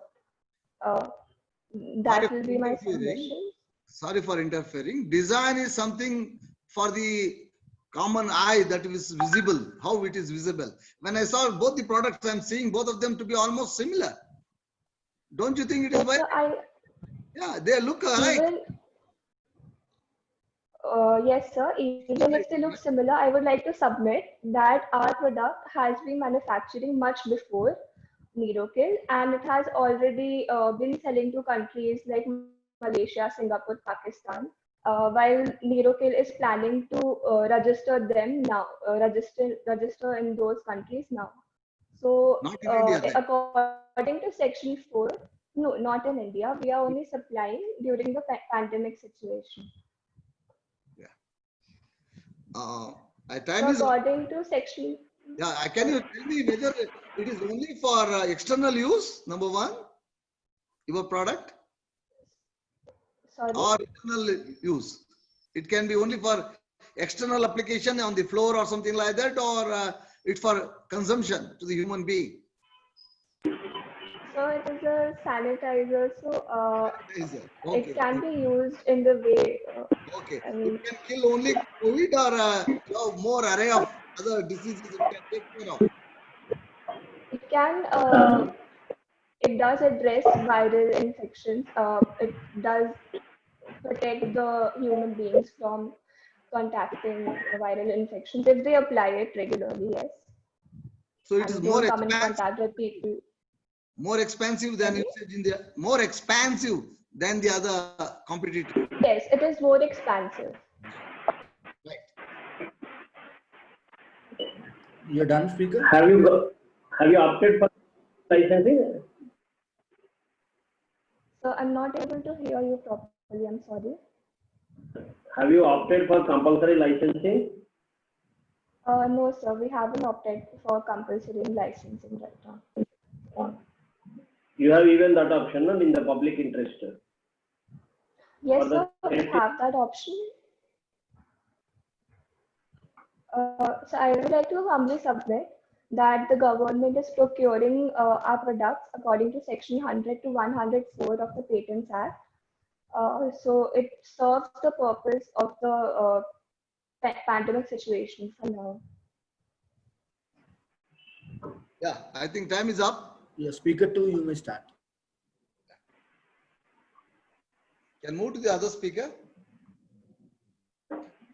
[SPEAKER 8] That will be my submission.
[SPEAKER 4] Sorry for interfering. Design is something for the common eye that is visible, how it is visible. When I saw both the products, I'm seeing both of them to be almost similar. Don't you think it is right? Yeah, they look alike.
[SPEAKER 8] Yes, sir. Even if they look similar, I would like to submit that our product has been manufacturing much before Verokill, and it has already been selling to countries like Malaysia, Singapore, Pakistan. While Verokill is planning to register them now, register in those countries now. So,
[SPEAKER 4] not in India,
[SPEAKER 8] according to Section 4, no, not in India. We are only supplying during the pandemic situation.
[SPEAKER 4] Time
[SPEAKER 8] so
[SPEAKER 4] is
[SPEAKER 8] according to Section.
[SPEAKER 4] Yeah, can you tell me whether It is only for external use, number one, your product,
[SPEAKER 8] Sorry.
[SPEAKER 4] or internal use. It can be only for external application on the floor or something like that, or it's for consumption to the human being.
[SPEAKER 8] So it is a sanitizer. So
[SPEAKER 4] Is it?
[SPEAKER 8] it
[SPEAKER 4] Okay.
[SPEAKER 8] can be used in the way.
[SPEAKER 4] Okay.
[SPEAKER 8] I mean,
[SPEAKER 4] It can kill only COVID, or you have more array of other diseases it can take care of.
[SPEAKER 8] it can. It does address viral infections. It does protect the human beings from contacting viral infections if they apply it regularly. Yes,
[SPEAKER 4] So it is
[SPEAKER 8] and
[SPEAKER 4] more
[SPEAKER 8] don't come in
[SPEAKER 4] expensive,
[SPEAKER 8] contact with people.
[SPEAKER 4] more expensive than
[SPEAKER 8] Sorry?
[SPEAKER 4] usage in the more expensive than the other competitor.
[SPEAKER 8] Yes, it is more expansive.
[SPEAKER 4] Right.
[SPEAKER 2] You're done, speaker?
[SPEAKER 7] Have you opted for licensing?
[SPEAKER 8] So I'm not able to hear you properly. I'm sorry.
[SPEAKER 7] Have you opted for compulsory licensing?
[SPEAKER 8] No, sir. We haven't opted for compulsory licensing right now.
[SPEAKER 7] You have even that option in the public interest.
[SPEAKER 8] Yes,
[SPEAKER 7] Or the
[SPEAKER 8] sir. We
[SPEAKER 7] safety-
[SPEAKER 8] have that option. So I would like to humbly submit that the government is procuring our products according to Section 100 to 104 of the Patents Act. So it serves the purpose of the pandemic situation for now.
[SPEAKER 4] Yeah, I think time is up.
[SPEAKER 2] Yeah, speaker 2, you may start.
[SPEAKER 4] Can move to the other speaker.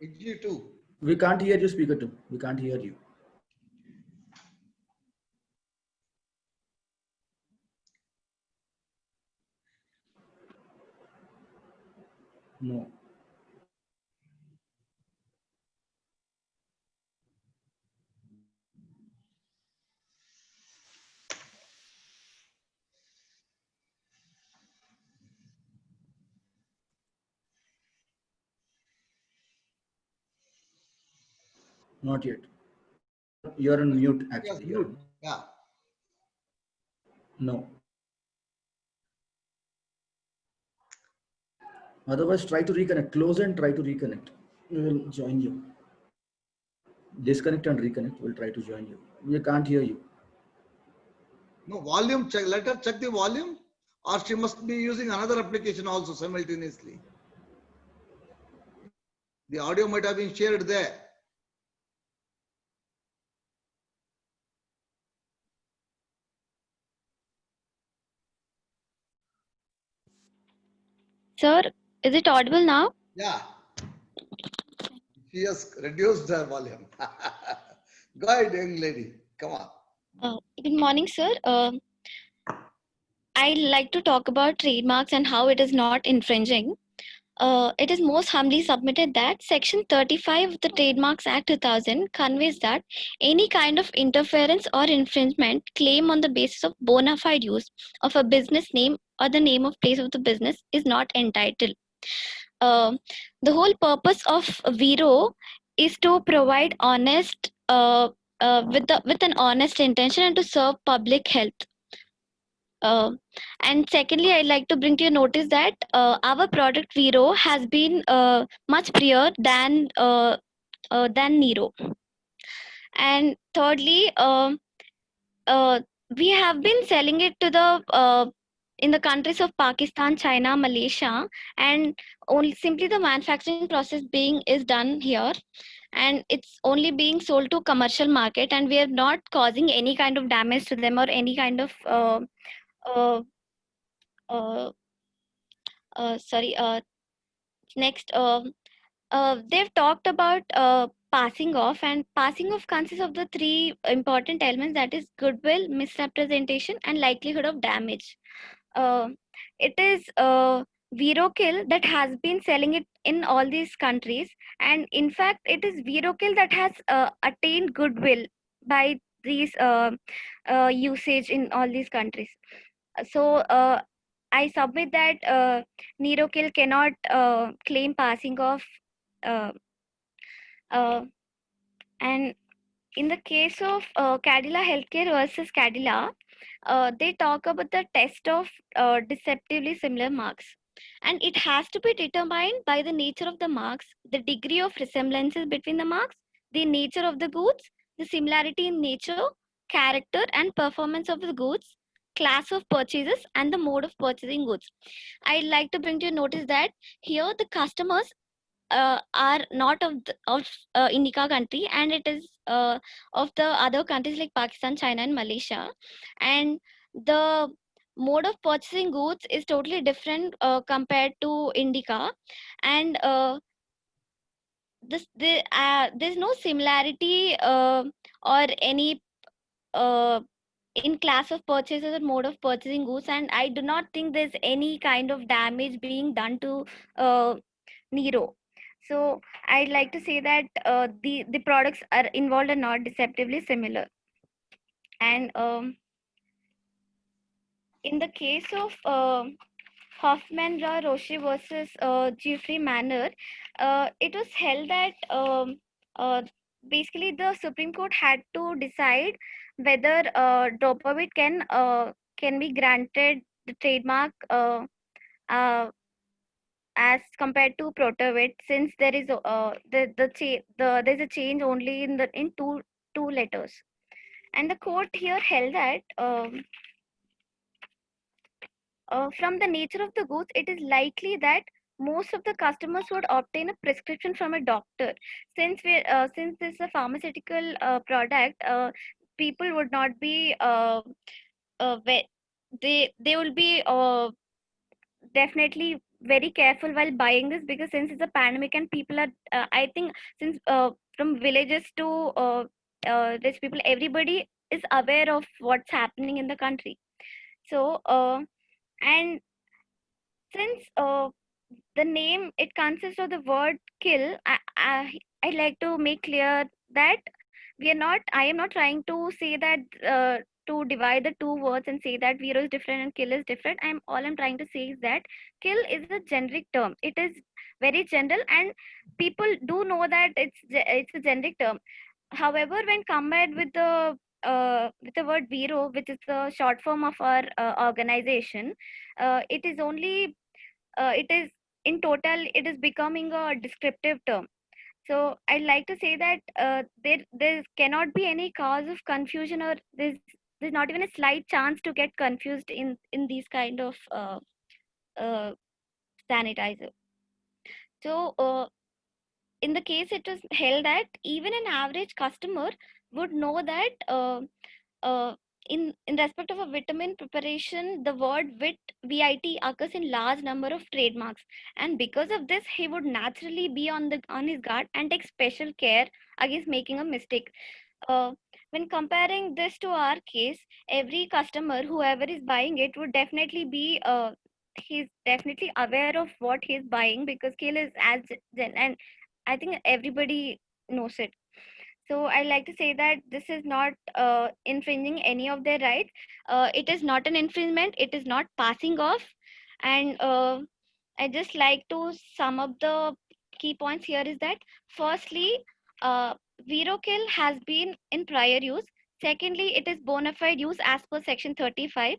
[SPEAKER 4] HG2.
[SPEAKER 2] We can't hear you, speaker 2. We can't hear you. No. Not yet. You're on mute,
[SPEAKER 4] Yes,
[SPEAKER 2] actually.
[SPEAKER 4] mute. Yeah.
[SPEAKER 2] No. Otherwise, try to reconnect. Close and try to reconnect. We will join you. Disconnect and reconnect. We'll try to join you. We can't hear you.
[SPEAKER 4] No, volume check. Let her check the volume, or she must be using another application also simultaneously. The audio might have been shared there.
[SPEAKER 9] Sir, is it audible now?
[SPEAKER 4] Yeah. She has reduced her volume. Go ahead, young lady. Come on.
[SPEAKER 9] Good morning, sir. I'd like to talk about trademarks and how it is not infringing. It is most humbly submitted that Section 35 of the Trademarks Act 2000 conveys that any kind of interference or infringement claim on the basis of bona fide use of a business name or the name of place of the business is not entitled. The whole purpose of Vero is to provide honest with an honest intention and to serve public health. And secondly, I'd like to bring to your notice that our product Vero has been much prior than Nero. And thirdly, we have been selling it to the in the countries of Pakistan, China, Malaysia, and only simply the manufacturing process being is done here, and it's only being sold to commercial market, and we are not causing any kind of damage to them or any kind of uh, sorry. Next, they've talked about passing off, and passing off consists of the three important elements, that is goodwill, misrepresentation, and likelihood of damage. It is Virokill that has been selling it in all these countries, and in fact, it is Virokill that has attained goodwill by these usage in all these countries. So I submit that Nerokill cannot claim passing off, uh, and in the case of Cadila Healthcare versus Cadila, they talk about the test of deceptively similar marks. And it has to be determined by the nature of the marks, the degree of resemblances between the marks, the nature of the goods, the similarity in nature, character, and performance of the goods, class of purchases, and the mode of purchasing goods. I'd like to bring to your notice that here the customers are not of Indica country, and it is of the other countries like Pakistan, China, and Malaysia. And the mode of purchasing goods is totally different compared to Indica, and there's no similarity or any in class of purchases or mode of purchasing goods, and I do not think there's any kind of damage being done to Nero. So I'd like to say that the products are involved are not deceptively similar. And in the case of Hoffman Roche versus Jeffrey Manor, it was held that basically the Supreme Court had to decide whether Dopavit can be granted the trademark as compared to Protavit, since there is there's a change only in two letters. And the court here held that from the nature of the goods, it is likely that most of the customers would obtain a prescription from a doctor. Since this is a pharmaceutical product, people would not be they will be definitely very careful while buying this, because since it's a pandemic and people are I think since from villages to rich people, everybody is aware of what's happening in the country. So and since the name, it consists of the word kill, I like to make clear that I am not trying to say that to divide the two words and say that Vero is different and kill is different. All I'm trying to say is that kill is a generic term. It is very general, and people do know that it's a generic term. However, when combined with the word Vero, which is the short form of our organization, it is only it is in total it is becoming a descriptive term. So I'd like to say that there cannot be any cause of confusion, or there's not even a slight chance to get confused in these kind of uh, sanitizer. So in the case, it was held that even an average customer would know that in respect of a vitamin preparation, the word VIT occurs in large number of trademarks, and because of this, he would naturally be on his guard and take special care against making a mistake. When comparing this to our case, every customer, whoever is buying it, would definitely be he's definitely aware of what he's buying, because kill is and I think everybody knows it. So I like to say that this is not infringing any of their rights. It is not an infringement. It is not passing off. And I just like to sum up the key points here is that firstly, Virokill has been in prior use. Secondly, it is bona fide use as per section 35.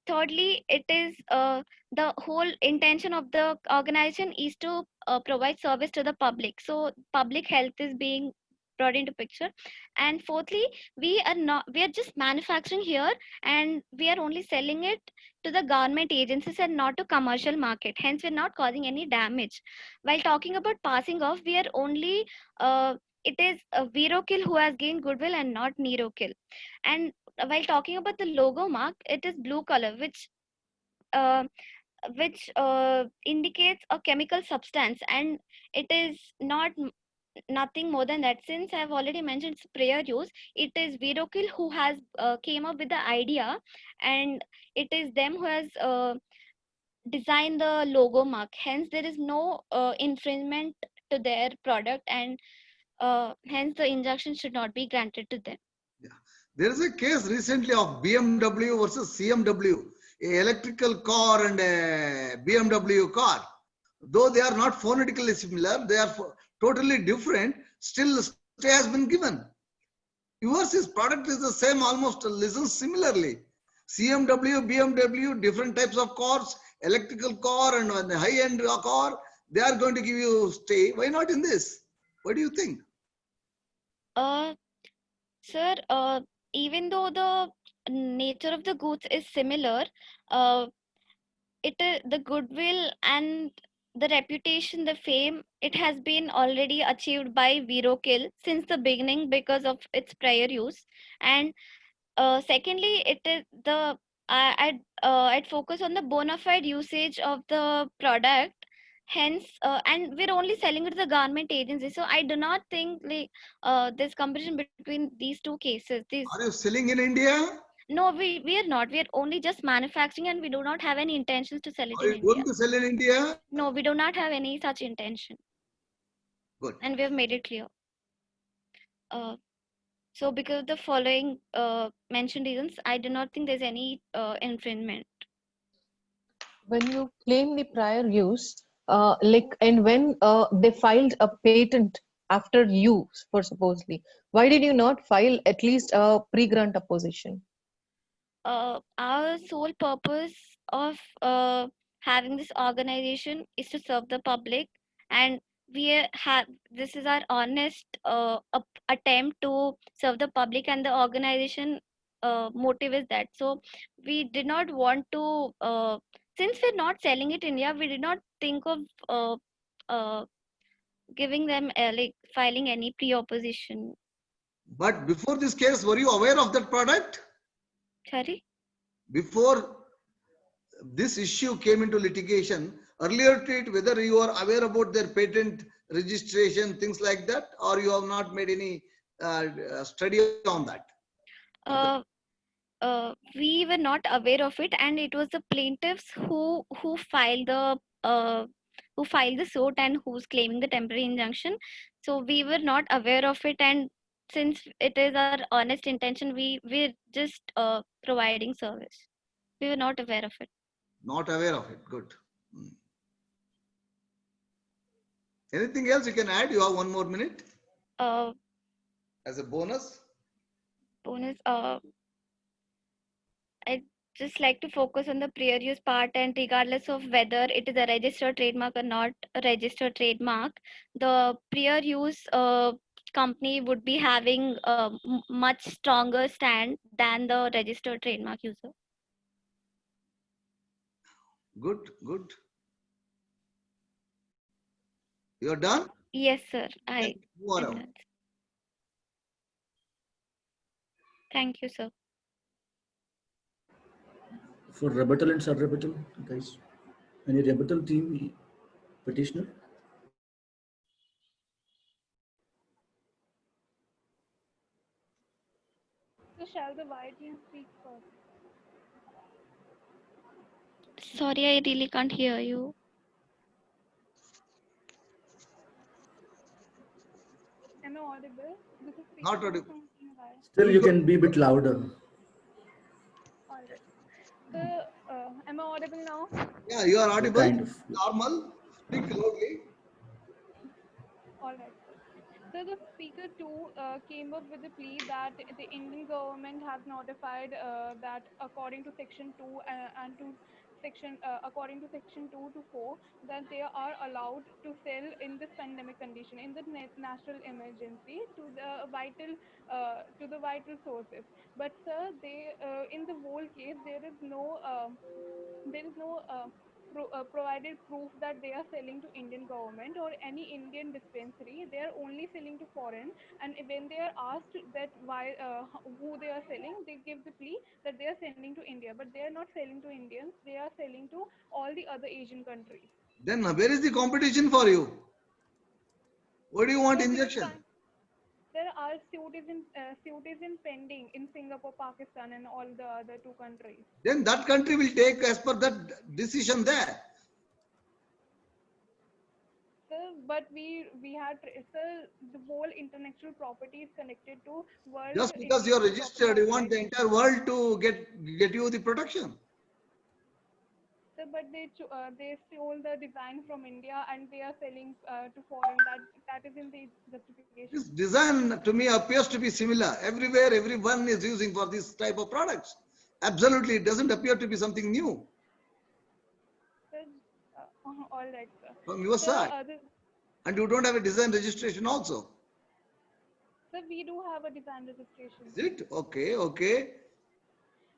[SPEAKER 9] Thirdly, it is the whole intention of the organization is to provide service to the public. So public health is being brought into picture. And fourthly, we are just manufacturing here, and we are only selling it to the government agencies and not to commercial market. Hence, we're not causing any damage. While talking about passing off, we are only it is Virokill who has gained goodwill and not Nerokill. And while talking about the logo mark, it is blue color, which indicates a chemical substance, and it is nothing more than that. Since I've already mentioned it's prior use, it is Virokill who has came up with the idea, and it is them who has designed the logo mark. Hence, there is no infringement to their product, and hence the injunction should not be granted to them.
[SPEAKER 4] Yeah. There is a case recently of BMW versus CMW, a electrical car and a BMW car. Though they are not phonetically similar, they are totally different. Still, stay has been given. Yours is product is the same, almost listens similarly. CMW, BMW, different types of cars, electrical car and a high-end car, they are going to give you stay. Why not in this? What do you think?
[SPEAKER 9] Sir, even though the nature of the goods is similar, uh, the goodwill and the reputation, the fame, it has been already achieved by Virokill since the beginning because of its prior use. And secondly, it is I'd focus on the bona fide usage of the product. Hence, and we're only selling it to the government agency. So I do not think like there's comparison between these two cases.
[SPEAKER 4] Are you selling in India?
[SPEAKER 9] No, we are not. We are only just manufacturing, and we do not have any intentions to sell it
[SPEAKER 4] Are
[SPEAKER 9] in
[SPEAKER 4] you
[SPEAKER 9] India.
[SPEAKER 4] going to sell in India?
[SPEAKER 9] No, we do not have any such intention.
[SPEAKER 4] Good.
[SPEAKER 9] And we have made it clear. So because of the following mentioned reasons, I do not think there's any infringement.
[SPEAKER 3] When you claim the prior use, and when they filed a patent after you, for supposedly, why did you not file at least a pre-grant opposition?
[SPEAKER 9] Our sole purpose of having this organization is to serve the public, and this is our honest attempt to serve the public, and the organization motive is that. So we did not want to, since we're not selling it in India, we did not think of giving them like filing any pre-opposition.
[SPEAKER 4] But before this case, were you aware of that product?
[SPEAKER 9] Sorry?
[SPEAKER 4] Before this issue came into litigation, earlier to it, whether you are aware about their patent registration, things like that, or you have not made any study on that?
[SPEAKER 9] We were not aware of it, and it was the plaintiffs who filed the suit and who's claiming the temporary injunction. So we were not aware of it, and since it is our honest intention, we're just providing service. We were not aware of it.
[SPEAKER 4] Not aware of it. Good. Anything else you can add? You have 1 more minute. As a bonus.
[SPEAKER 9] I'd just like to focus on the prior use part, and regardless of whether it is a registered trademark or not a registered trademark, the prior use company would be having a much stronger stand than the registered trademark user.
[SPEAKER 4] Good, good. You're done?
[SPEAKER 9] Yes, sir. I
[SPEAKER 4] Move
[SPEAKER 9] am
[SPEAKER 4] around.
[SPEAKER 9] done. Thank you, sir.
[SPEAKER 2] For rebuttal and sub-rebuttal, guys. Any rebuttal team petitioner?
[SPEAKER 5] So shall the white team speak first?
[SPEAKER 9] Sorry, I really can't hear you.
[SPEAKER 5] Am I audible? This is
[SPEAKER 4] Not
[SPEAKER 5] Speaker
[SPEAKER 4] audible.
[SPEAKER 5] from Team Y.
[SPEAKER 2] Still, you can be a bit louder.
[SPEAKER 5] All right. So am I audible now?
[SPEAKER 4] Yeah, you are audible.
[SPEAKER 2] Kind of.
[SPEAKER 4] Normal. Speak loudly.
[SPEAKER 5] All right. So the speaker too came up with a plea that the Indian government has notified that according to section 2 and to section according to section 2 to 4 that they are allowed to sell in this pandemic condition in the national emergency to the vital sources. But sir, they in the whole case there is no provided proof that they are selling to Indian government or any Indian dispensary. They are only selling to foreign, and when they are asked that why who they are selling, they give the plea that they are sending to India, but they are not selling to Indians. They are selling to all the other Asian countries.
[SPEAKER 4] Then where is the competition for you? What do you want
[SPEAKER 5] So
[SPEAKER 4] injection?
[SPEAKER 5] there are suits in pending in Singapore, Pakistan, and all the other 2 countries.
[SPEAKER 4] Then that country will take as per that decision there.
[SPEAKER 5] Sir, but we had sir, the whole intellectual property is connected to world.
[SPEAKER 4] Just because you are registered, you want the entire world to get you the protection.
[SPEAKER 5] Sir, Sir, but they stole the design from India and they are selling to foreign. That is in the justification.
[SPEAKER 4] This design to me appears to be similar. Everywhere, everyone is using for this type of products. Absolutely, it doesn't appear to be something new
[SPEAKER 5] Sir, all right, sir.
[SPEAKER 4] from your
[SPEAKER 5] So,
[SPEAKER 4] side. And you don't have a design registration also.
[SPEAKER 5] sir, we do have a design registration.
[SPEAKER 4] Is it? Okay, okay.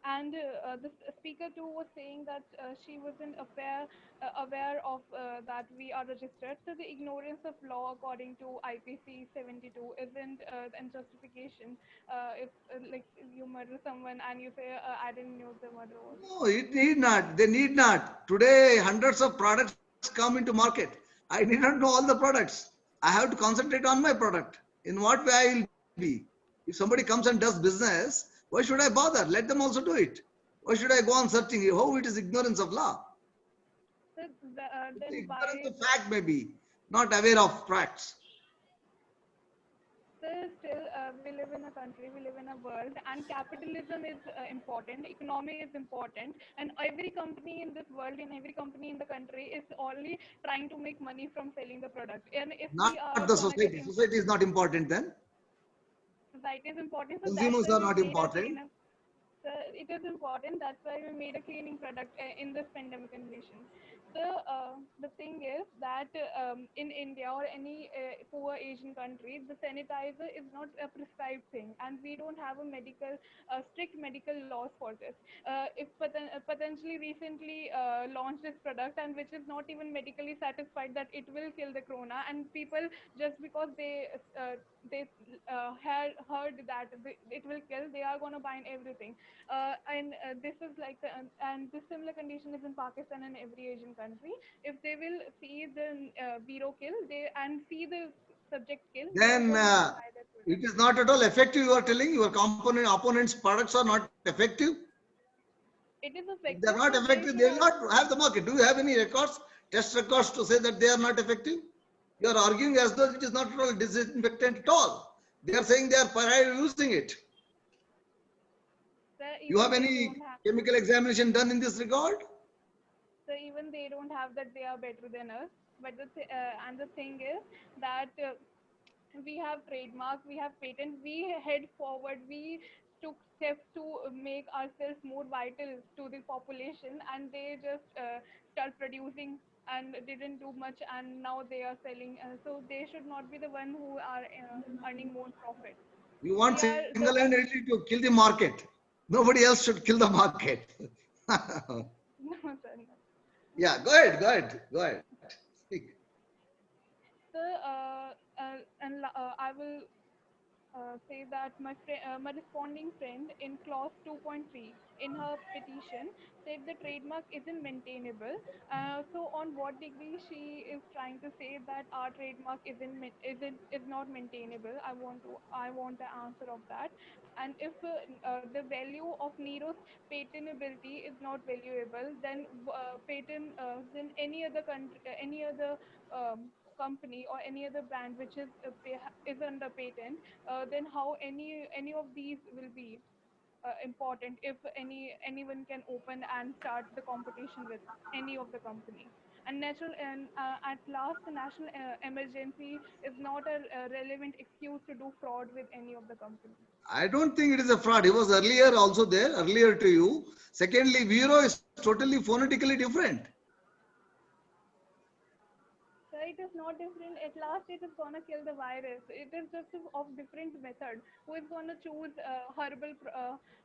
[SPEAKER 5] And the speaker too was saying that she wasn't aware of that we are registered. So the ignorance of law according to IPC 72 isn't an justification. If like you murder someone and you say I didn't know the murder was.
[SPEAKER 4] No, it need not. They need not. Today, hundreds of products come into market. I need not know all the products. I have to concentrate on my product. In what way I will be? If somebody comes and does business, why should I bother? Let them also do it. Why should I go on searching? How it is ignorance of law?
[SPEAKER 5] So then
[SPEAKER 4] Ignorance
[SPEAKER 5] why?
[SPEAKER 4] of fact maybe, not aware of facts.
[SPEAKER 5] So still, we live in a country, we live in a world, and capitalism is important, economy is important, and every company in this world, in every company in the country is only trying to make money from selling the product. And if
[SPEAKER 4] Not
[SPEAKER 5] we are
[SPEAKER 4] the
[SPEAKER 5] gonna get
[SPEAKER 4] society. Society is not important then.
[SPEAKER 5] society is important, so that's
[SPEAKER 4] Consumers
[SPEAKER 5] why
[SPEAKER 4] are
[SPEAKER 5] we
[SPEAKER 4] not
[SPEAKER 5] made a
[SPEAKER 4] important.
[SPEAKER 5] cleanup. So it is important. That's why we made a cleaning product in this pandemic condition. So the thing is that in India or any poor Asian country, the sanitizer is not a prescribed thing, and we don't have a strict medical laws for this. If potentially recently launched this product, and which is not even medically satisfied that it will kill the corona, and people just because they had heard that it will kill, they are gonna buy everything. And this is like and this similar condition is in Pakistan and every Asian country. If they will see the bureau kill, they and see the subject kill, they are
[SPEAKER 4] Then
[SPEAKER 5] going to buy that
[SPEAKER 4] it
[SPEAKER 5] product.
[SPEAKER 4] is not at all effective. You are telling your opponent's products are not effective.
[SPEAKER 5] It is
[SPEAKER 4] If they are
[SPEAKER 5] effective,
[SPEAKER 4] not
[SPEAKER 5] so they
[SPEAKER 4] effective,
[SPEAKER 5] should
[SPEAKER 4] they will
[SPEAKER 5] also.
[SPEAKER 4] not have the market. Do you have any records, test records to say that they are not effective? You are arguing as though it is not at all disinfectant at all. They are saying they are using it.
[SPEAKER 5] So
[SPEAKER 4] You have
[SPEAKER 5] even they
[SPEAKER 4] any
[SPEAKER 5] don't have.
[SPEAKER 4] chemical examination done in this regard?
[SPEAKER 5] So even they don't have that they are better than us. But and the thing is that we have trademark, we have patent, we head forward, we took steps to make ourselves more vital to the population, and they just start producing and didn't do much, and now they are selling. So they should not be the one who are earning more profit.
[SPEAKER 4] You want
[SPEAKER 5] We are the one.
[SPEAKER 4] single-handedly to kill the market. Nobody else should kill the market.
[SPEAKER 5] No, sir, no.
[SPEAKER 4] Yeah, go ahead, go ahead, go ahead. Speak.
[SPEAKER 5] So I will say that my responding friend in clause 2.3 in her petition said the trademark isn't maintainable. So on what degree she is trying to say that our trademark is not maintainable? I want the answer of that. And if the value of Nero's patentability is not valuable, then then any other country, any other company or any other brand which is under patent, then how any of these will be important if anyone can open and start the competition with any of the company. And natural and at last, the national emergency is not a relevant excuse to do fraud with any of the companies.
[SPEAKER 4] I don't think it is a fraud. He was earlier also there, earlier to you. Secondly, Vero is totally phonetically different.
[SPEAKER 5] So it is not different. At last, it is gonna kill the virus. It is just of different method. Who is gonna choose herbal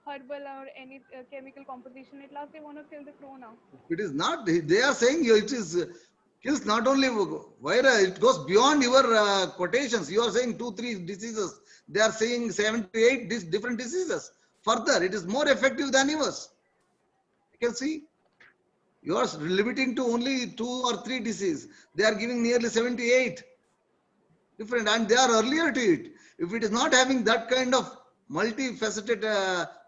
[SPEAKER 5] or any chemical composition? At last, they wanna kill the corona.
[SPEAKER 4] It is not, they are saying it is kills not only virus, it goes beyond your quotations. You are saying 2-3 diseases. They are saying 7-8 different diseases. Further, it is more effective than yours. You can see. You are limiting to only 2 or 3 diseases. They are giving nearly 78 different, and they are earlier to it. If it is not having that kind of multifaceted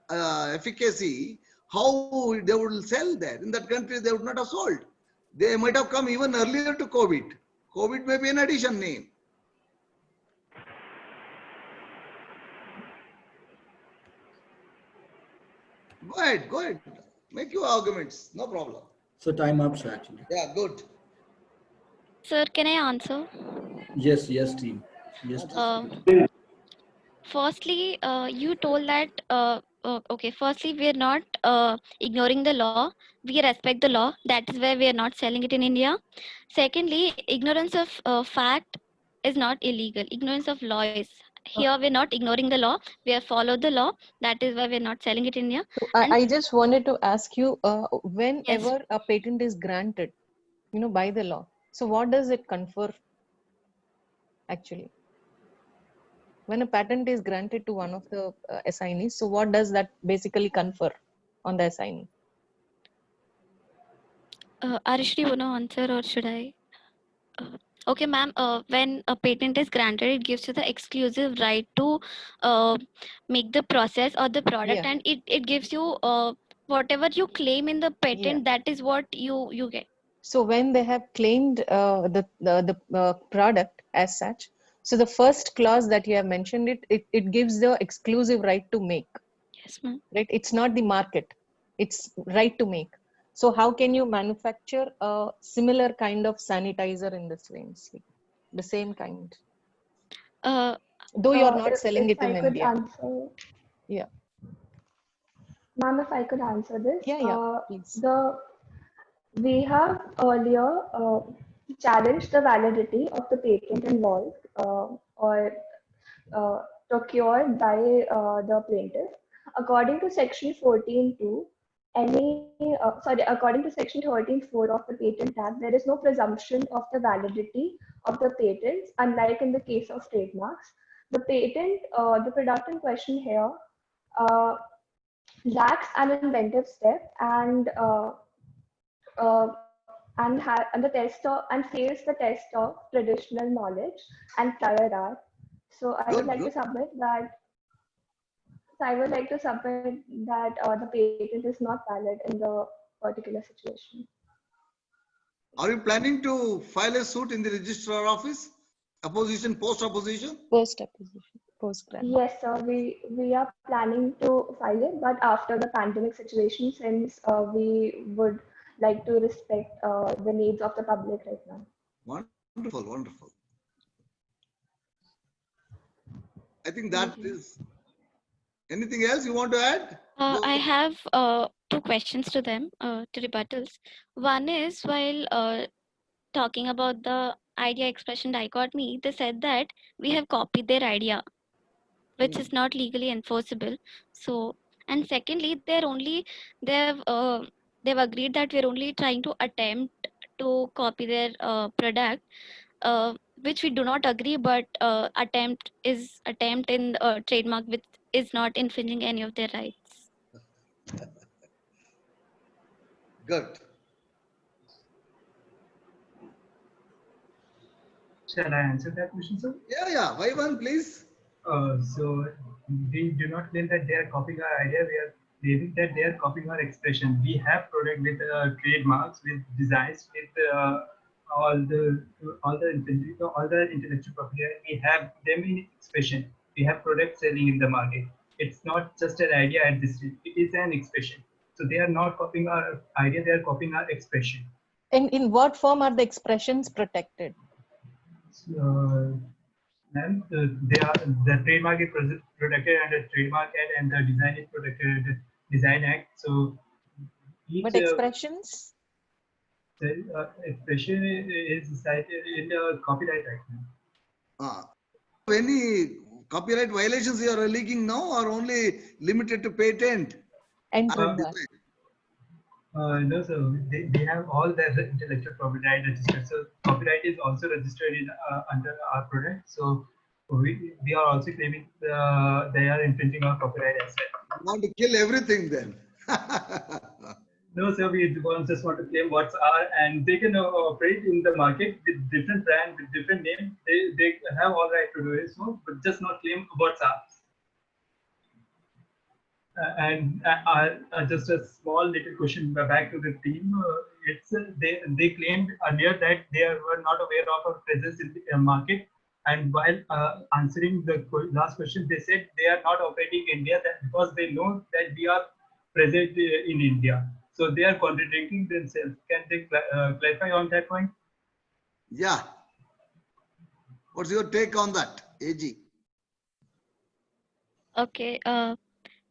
[SPEAKER 4] efficacy, how they would sell that? In that country, they would not have sold. They might have come even earlier to COVID. COVID may be an addition name. Go ahead, go ahead. Make your arguments, no problem.
[SPEAKER 2] So time up, sir, actually.
[SPEAKER 4] Yeah, good.
[SPEAKER 9] Sir, can I answer?
[SPEAKER 2] Yes, yes, team. Yes, team.
[SPEAKER 9] Firstly, you told that, okay, firstly, we are not ignoring the law. We respect the law. That is why we are not selling it in India. Secondly, ignorance of fact is not illegal. Ignorance of law is. Here, we're not ignoring the law. We have followed the law. That is why we're not selling it in India.
[SPEAKER 3] So
[SPEAKER 9] And
[SPEAKER 3] I just wanted to ask you,
[SPEAKER 9] yes,
[SPEAKER 3] whenever a patent is granted, by the law, so what does it confer actually? When a patent is granted to one of the assignees, so what does that basically confer on the assignee?
[SPEAKER 9] Arish, do you want to answer or should I? Okay, ma'am. When a patent is granted, it gives you the exclusive right to make the process or the product,
[SPEAKER 3] Yeah,
[SPEAKER 9] and it gives you whatever you claim in the
[SPEAKER 3] yeah.
[SPEAKER 9] patent. That is what you get.
[SPEAKER 3] So when they have claimed the product as such, so the first clause that you have mentioned, it gives the exclusive right to make,
[SPEAKER 9] Yes, ma'am.
[SPEAKER 3] right? It's not the market, it's right to make. So how can you manufacture a similar kind of sanitizer in the same kind,
[SPEAKER 9] Uh,
[SPEAKER 3] though you're not selling
[SPEAKER 8] If
[SPEAKER 3] it in
[SPEAKER 8] I could
[SPEAKER 3] India?
[SPEAKER 8] answer,
[SPEAKER 3] Yeah,
[SPEAKER 8] ma'am, if I could answer this,
[SPEAKER 3] yeah, please.
[SPEAKER 8] we have earlier challenged the validity of the patent involved or uh, procured by the plaintiff. According to Section 14.2, according to Section 13.4 of the Patent Act, there is no presumption of the validity of the patents, unlike in the case of trademarks. The product in question here uh, lacks an inventive step uh, and the test of and fails the test of traditional knowledge and prior art. So I would
[SPEAKER 4] Good,
[SPEAKER 8] like
[SPEAKER 4] good.
[SPEAKER 8] to submit that. So I would like to submit that the patent is not valid in the particular situation.
[SPEAKER 4] Are you planning to file a suit in the registrar office? Opposition, post opposition?
[SPEAKER 3] Post acquisition, post grant.
[SPEAKER 8] Yes, sir. We are planning to file it, but after the pandemic situation, since we would like to respect the needs of the public right now.
[SPEAKER 4] Wonderful, wonderful. I think
[SPEAKER 8] Thank
[SPEAKER 4] that
[SPEAKER 8] you.
[SPEAKER 4] is. Anything else you want to add?
[SPEAKER 9] I have two questions to them, to rebuttals. One is while talking about the idea expression dichotomy, they said that we have copied their idea, which is not legally enforceable. So, and secondly, they've agreed that we're only trying to attempt to copy their product, which we do not agree, but attempt in trademark, which is not infringing any of their rights.
[SPEAKER 4] Good.
[SPEAKER 6] Shall I answer that question, sir?
[SPEAKER 4] Yeah. Why one, please?
[SPEAKER 6] So we do not claim that they are copying our idea. We are claiming that they are copying our expression. We have product with trademarks, with designs, with all the all the intellectual property. We have them in expression. We have products selling in the market. It's not just an idea at this stage. It is an expression. So they are not copying our idea. They are copying our expression.
[SPEAKER 3] And in what form are the expressions protected?
[SPEAKER 6] And the trademark is protected under Trademark Act and the design is protected under Design Act. So each
[SPEAKER 3] But expressions?
[SPEAKER 6] expression is cited in the Copyright Act.
[SPEAKER 4] Any copyright violations you are alleging now are only limited to patent?
[SPEAKER 3] And
[SPEAKER 4] design?
[SPEAKER 6] No, so they have all their intellectual property registered. So copyright is also registered in under our product. So we are also claiming they are infringing our copyright as well.
[SPEAKER 4] You want to kill everything then?
[SPEAKER 6] No, sir, we just want to claim what's our, and they can operate in the market with different brand, with different name. They have all right to do it, so, but just not claim what's ours. And just a small little question back to the team. It's they claimed earlier that they were not aware of our presence in the market. And while answering the last question, they said they are not operating in India because they know that we are present in India. So they are contradicting themselves. Can they clarify on that point?
[SPEAKER 4] Yeah. What's your take on that, AG?
[SPEAKER 9] Okay.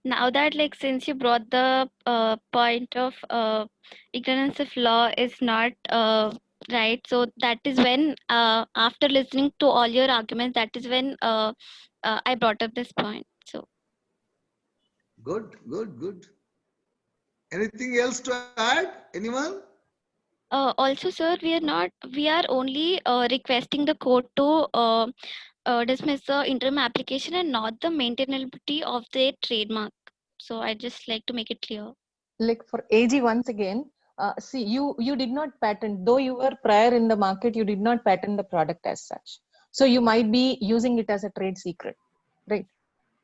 [SPEAKER 9] Now that, like, since you brought the point of ignorance of law is not right, so that is when, after listening to all your arguments, that is when I brought up this point. So
[SPEAKER 4] Good, good, good. Anything else to add? Anyone?
[SPEAKER 9] also, sir, we are only requesting the court to dismiss the interim application and not the maintainability of their trademark. So I just like to make it clear.
[SPEAKER 3] Like for AG, once again, see, you did not patent, though you were prior in the market, you did not patent the product as such. So you might be using it as a trade secret, right?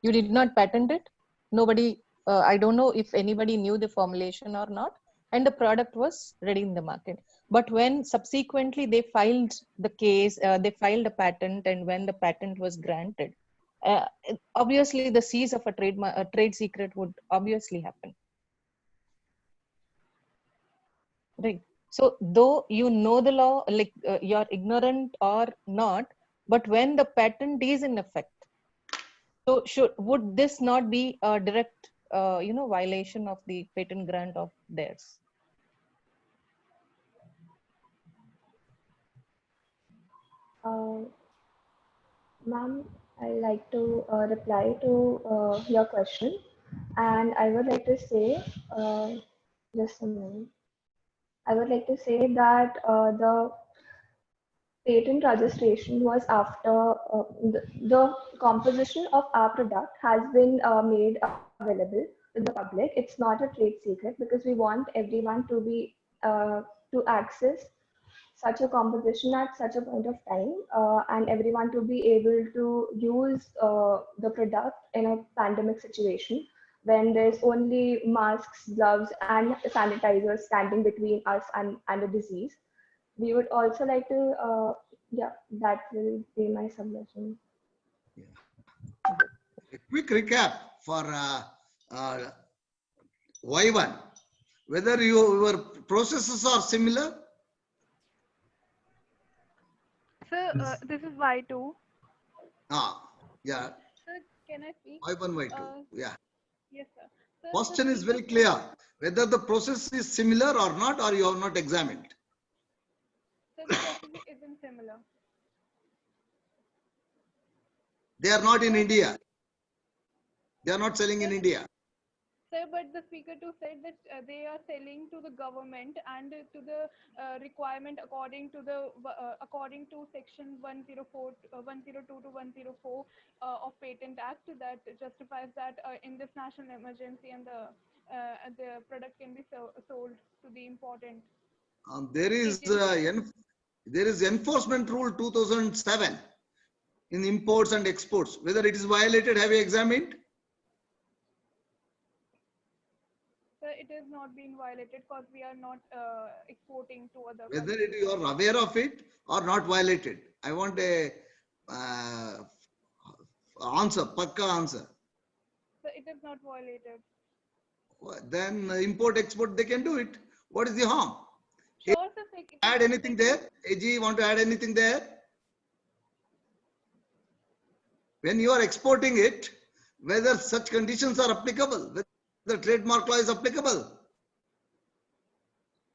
[SPEAKER 3] You did not patent it. Nobody, I don't know if anybody knew the formulation or not, and the product was ready in the market. But when subsequently they filed the case, they filed a patent, and when the patent was granted, obviously the seize of a trade secret would obviously happen. Right. So though you know the law, like you're ignorant or not, but when the patent is in effect, so would this not be a direct, violation of the patent grant of theirs?
[SPEAKER 8] Ma'am, I like to reply to your question, and I would like to say, just a minute. I would like to say that the patent registration was after the composition of our product has been made available to the public. It's not a trade secret because we want everyone to be to access such a composition at such a point of time, and everyone to be able to use the product in a pandemic situation when there's only masks, gloves, and sanitizers standing between us and the disease. We would also like to, yeah, that will be my submission.
[SPEAKER 4] A quick recap for Y1. Whether your processes are similar?
[SPEAKER 5] Sir, this is Y2.
[SPEAKER 4] Yeah.
[SPEAKER 5] Sir, can I speak?
[SPEAKER 4] Y1, Y2. Yeah.
[SPEAKER 5] Yes, sir. Sir,
[SPEAKER 4] Question is very clear. Whether the process is similar or not, or you have not examined.
[SPEAKER 5] Sir, the process isn't similar.
[SPEAKER 4] They are not in India. They are not selling in India.
[SPEAKER 5] Sir, but the speaker too said that they are selling to the government and to the requirement according to section 104, 102 to 104 of Patent Act that justifies that in this national emergency and the product can be sold to the important.
[SPEAKER 4] There is enforcement rule 2007 in imports and exports. Whether it is violated, have you examined?
[SPEAKER 5] Sir, it is not being violated because we are not exporting to other
[SPEAKER 4] Whether
[SPEAKER 5] countries.
[SPEAKER 4] you are aware of it or not violated. I want a answer, pakka answer.
[SPEAKER 5] Sir, it is not violated.
[SPEAKER 4] Then import export they can do it. What is the harm?
[SPEAKER 5] Sure, sir.
[SPEAKER 4] Add anything there? AG, want to add anything there? When you are exporting it, whether such conditions are applicable, whether trademark law is applicable,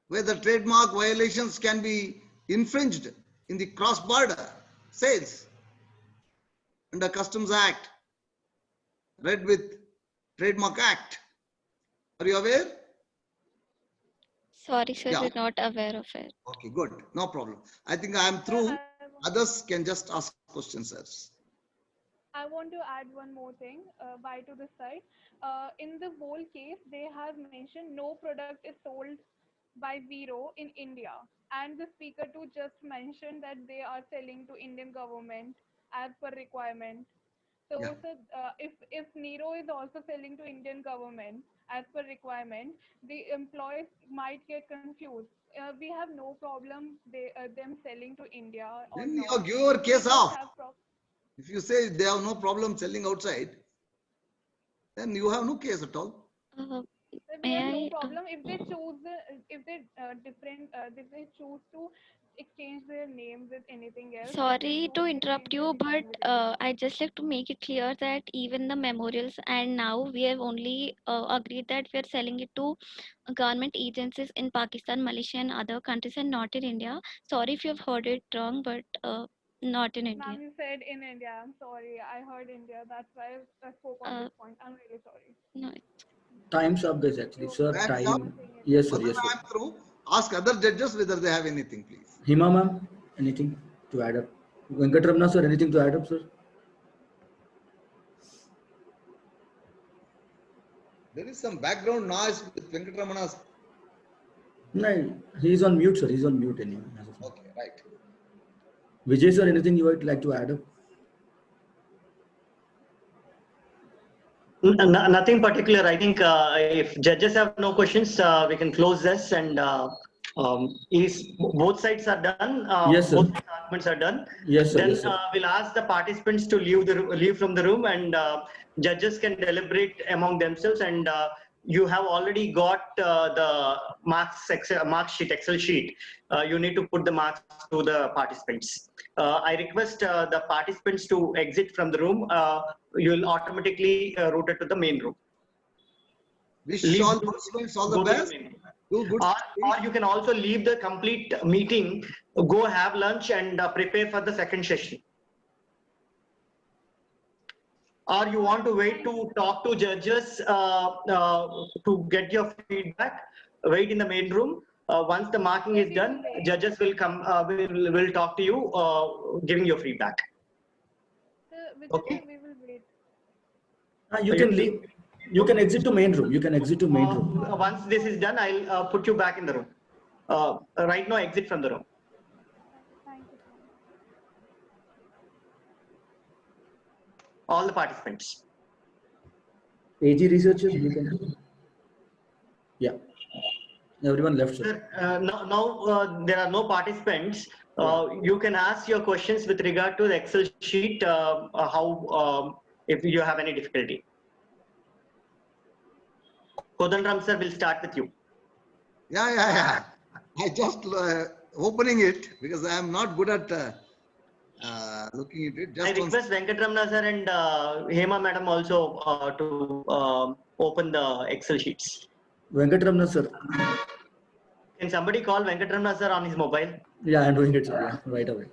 [SPEAKER 4] whether trademark violations can be infringed in the cross-border sales under Customs Act, read with Trademark Act. Are you aware?
[SPEAKER 9] Sorry, sir,
[SPEAKER 4] Yeah.
[SPEAKER 9] we're not aware of it.
[SPEAKER 4] Okay, good. No problem. I think I am through. Others can just ask questions, sir.
[SPEAKER 5] I want to add one more thing by to this side. In the whole case, they have mentioned no product is sold by Zero in India. And the speaker too just mentioned that they are selling to Indian government as per requirement. So,
[SPEAKER 4] Yeah.
[SPEAKER 5] sir, if Nero is also selling to Indian government as per requirement, the employees might get confused. We have no problem them selling to India or
[SPEAKER 4] Then you
[SPEAKER 5] not.
[SPEAKER 4] give your
[SPEAKER 5] We
[SPEAKER 4] case
[SPEAKER 5] just
[SPEAKER 4] off.
[SPEAKER 5] have
[SPEAKER 4] If you say they have no problem selling outside, then you have no case at all.
[SPEAKER 5] There's no
[SPEAKER 9] I?
[SPEAKER 5] problem if they choose the, if they if they choose to exchange their name with anything else. There's
[SPEAKER 9] Sorry
[SPEAKER 5] no
[SPEAKER 9] to
[SPEAKER 5] issue in
[SPEAKER 9] interrupt you,
[SPEAKER 5] getting
[SPEAKER 9] but
[SPEAKER 5] with it.
[SPEAKER 9] I just like to make it clear that even the memorials, and now we have only agreed that we are selling it to government agencies in Pakistan, Malaysia, and other countries, and not in India. Sorry if you have heard it wrong, but not in India.
[SPEAKER 5] Ma'am, you said in India. I'm sorry. I heard India. That's why I spoke on
[SPEAKER 9] Uh,
[SPEAKER 5] this point. I'm really sorry.
[SPEAKER 9] no,
[SPEAKER 2] Time's up, guys. Actually,
[SPEAKER 5] You
[SPEAKER 2] sir.
[SPEAKER 4] Time's
[SPEAKER 5] thank
[SPEAKER 4] up.
[SPEAKER 5] you for
[SPEAKER 2] Time.
[SPEAKER 5] saying it.
[SPEAKER 2] Yes, sir.
[SPEAKER 4] Madam,
[SPEAKER 2] Yes, sir.
[SPEAKER 4] I'm through. Ask other judges whether they have anything, please.
[SPEAKER 2] Hima, ma'am, anything to add up? Venkatramana, sir, anything to add up, sir?
[SPEAKER 4] There is some background noise with Venkatramana's.
[SPEAKER 2] No, he's on mute, sir. He's on mute anyway. as of now.
[SPEAKER 4] Okay, right.
[SPEAKER 2] Vijay, sir, anything you would like to add up?
[SPEAKER 10] Nothing particular. I think if judges have no questions, we can close this. And is both sides are done.
[SPEAKER 2] Yes, sir.
[SPEAKER 10] Both arguments are done.
[SPEAKER 2] Yes, sir.
[SPEAKER 10] Then
[SPEAKER 2] Yes, sir.
[SPEAKER 10] we'll ask the participants to leave from the room, and judges can deliberate among themselves. And you have already got the mark sheet, Excel sheet. You need to put the marks to the participants. I request the participants to exit from the room. You will automatically routed to the main room.
[SPEAKER 4] Wish
[SPEAKER 10] Leave-
[SPEAKER 4] all participants all the
[SPEAKER 10] Go to the
[SPEAKER 4] best.
[SPEAKER 10] main room.
[SPEAKER 4] Do good.
[SPEAKER 10] Or you can also leave the complete meeting, go have lunch, and prepare for the second session. Or you want to wait to talk to judges to get your feedback, wait in the main room. Once the marking is done, judges will come, will talk to you, giving your feedback.
[SPEAKER 5] So, which
[SPEAKER 10] Okay.
[SPEAKER 5] time we will wait?
[SPEAKER 2] You can leave. You can exit to main room. You can exit to main room.
[SPEAKER 10] Once this is done, I'll put you back in the room. Right now, exit from the room.
[SPEAKER 5] Thank you so much.
[SPEAKER 10] All the participants.
[SPEAKER 2] AG researchers, you can. Yeah. Everyone left, sir.
[SPEAKER 10] Sir, now there are no participants. You can ask your questions with regard to the Excel sheet, if you have any difficulty. Kodandram sir, will start with you.
[SPEAKER 4] Yeah. I just opening it because I am not good at looking at it.
[SPEAKER 10] I
[SPEAKER 4] Just
[SPEAKER 10] request Venkatramana sir and Hema madam also to open the Excel sheets.
[SPEAKER 2] Venkatramana, sir.
[SPEAKER 10] Can somebody call Venkatramana sir on his mobile?
[SPEAKER 2] Yeah, I'm doing it, sir. Yeah, right away.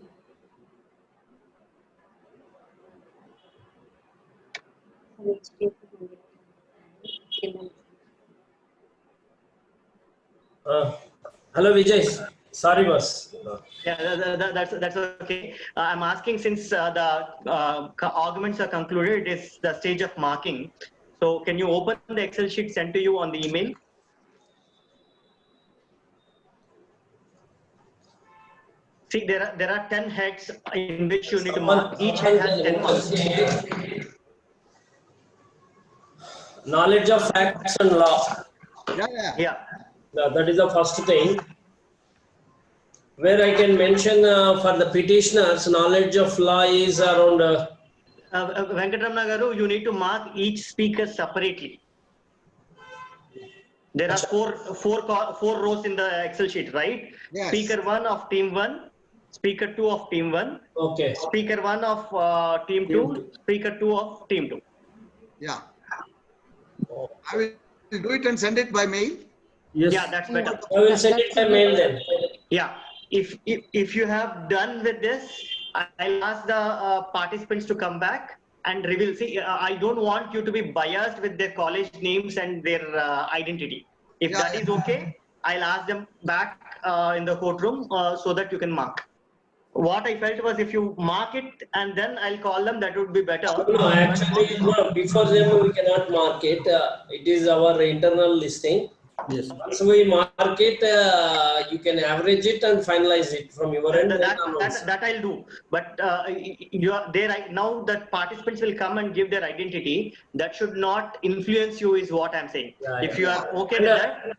[SPEAKER 11] Hello, Vijay. Sorry, boss.
[SPEAKER 10] Yeah, that's okay. I'm asking since the arguments are concluded, it is the stage of marking. So can you open the Excel sheet sent to you on the email? See, there are 10 heads in which you need to mark. Each head has 10 marks.
[SPEAKER 11] Knowledge of facts and law.
[SPEAKER 10] Yeah.
[SPEAKER 11] That is the first thing. Where I can mention for the petitioners, knowledge of law is around.
[SPEAKER 10] Venkatramana Garu, you need to mark each speaker separately. There are four rows in the Excel sheet, right?
[SPEAKER 4] Yes.
[SPEAKER 10] Speaker 1 of team 1, speaker 2 of team 1,
[SPEAKER 11] Okay.
[SPEAKER 10] speaker 1 of team 2, speaker 2 of team 2.
[SPEAKER 4] Yeah. I will do it and send it by mail.
[SPEAKER 2] Yes.
[SPEAKER 10] Yeah, that's better.
[SPEAKER 11] I will send it by mail then.
[SPEAKER 10] Yeah. If you have done with this, I'll ask the participants to come back and reveal. See, I don't want you to be biased with their college names and their identity. If that is okay, I'll ask them back in the courtroom so that you can mark. What I felt was if you mark it and then I'll call them, that would be better.
[SPEAKER 11] No, actually, no, before them we cannot mark it. It is our internal listing.
[SPEAKER 2] Yes.
[SPEAKER 11] Once we mark it, you can average it and finalize it from your end.
[SPEAKER 10] That I'll do. But you are there now that participants will come and give their identity. That should not influence you, is what I'm saying.
[SPEAKER 11] Yeah,
[SPEAKER 10] if you are okay with that,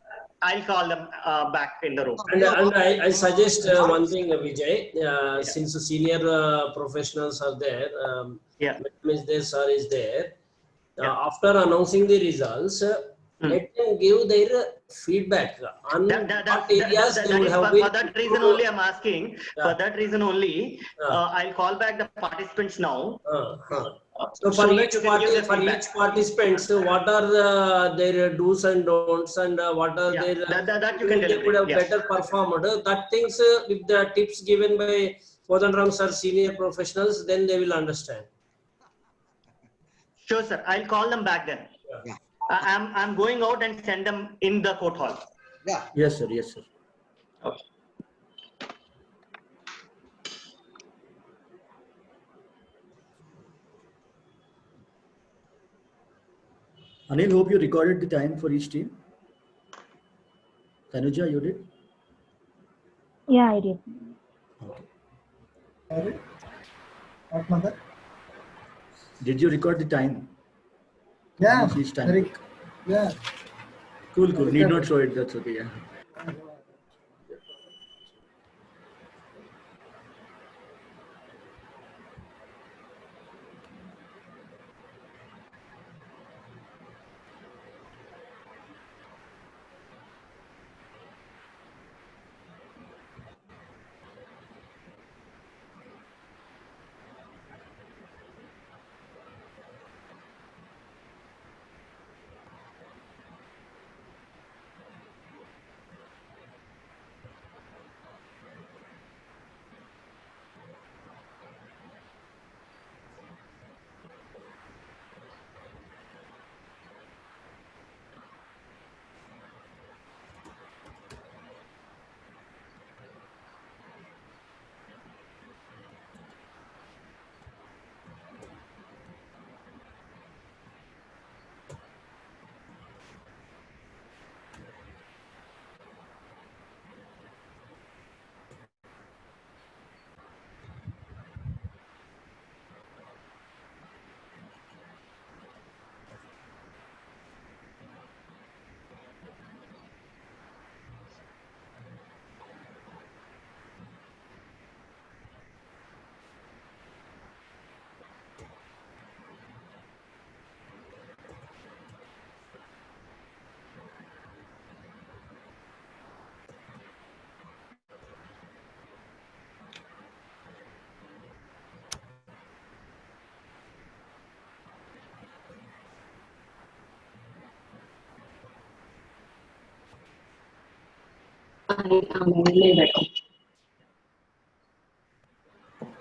[SPEAKER 10] I'll call them back in the room.
[SPEAKER 11] And I suggest one thing, Vijay. Since the senior professionals are there,
[SPEAKER 10] Yeah.
[SPEAKER 11] Ms. there, sir is there. After announcing the results, let them give their feedback on what areas they would have been.
[SPEAKER 10] For that reason only I'm asking.
[SPEAKER 11] Yeah.
[SPEAKER 10] For that reason only,
[SPEAKER 11] Yeah.
[SPEAKER 10] I'll call back the participants now.
[SPEAKER 11] So for
[SPEAKER 10] that
[SPEAKER 11] each
[SPEAKER 10] you can give the
[SPEAKER 11] for
[SPEAKER 10] feedback.
[SPEAKER 11] each participants, what are their do's and don'ts, and what are
[SPEAKER 10] Yeah,
[SPEAKER 11] their
[SPEAKER 10] that you can
[SPEAKER 11] they could
[SPEAKER 10] deliberate.
[SPEAKER 11] have
[SPEAKER 10] Yes.
[SPEAKER 11] better performed. That things with the tips given by Kodanram sir, senior professionals, then they will understand.
[SPEAKER 10] Sure, sir. I'll call them back then.
[SPEAKER 4] Yeah.
[SPEAKER 10] I'm going out and send them in the court hall.
[SPEAKER 4] Yeah.
[SPEAKER 2] Yes, sir. Yes, sir.
[SPEAKER 10] Okay.
[SPEAKER 2] Anil, hope you recorded the time for each team. Tanuja, you did?
[SPEAKER 12] Yeah, I did.
[SPEAKER 2] Okay.
[SPEAKER 13] What, mother?
[SPEAKER 2] Did you record the time?
[SPEAKER 13] Yeah.
[SPEAKER 2] Each time.
[SPEAKER 13] Yeah.
[SPEAKER 2] Cool. Need not show it. That's okay. Yeah.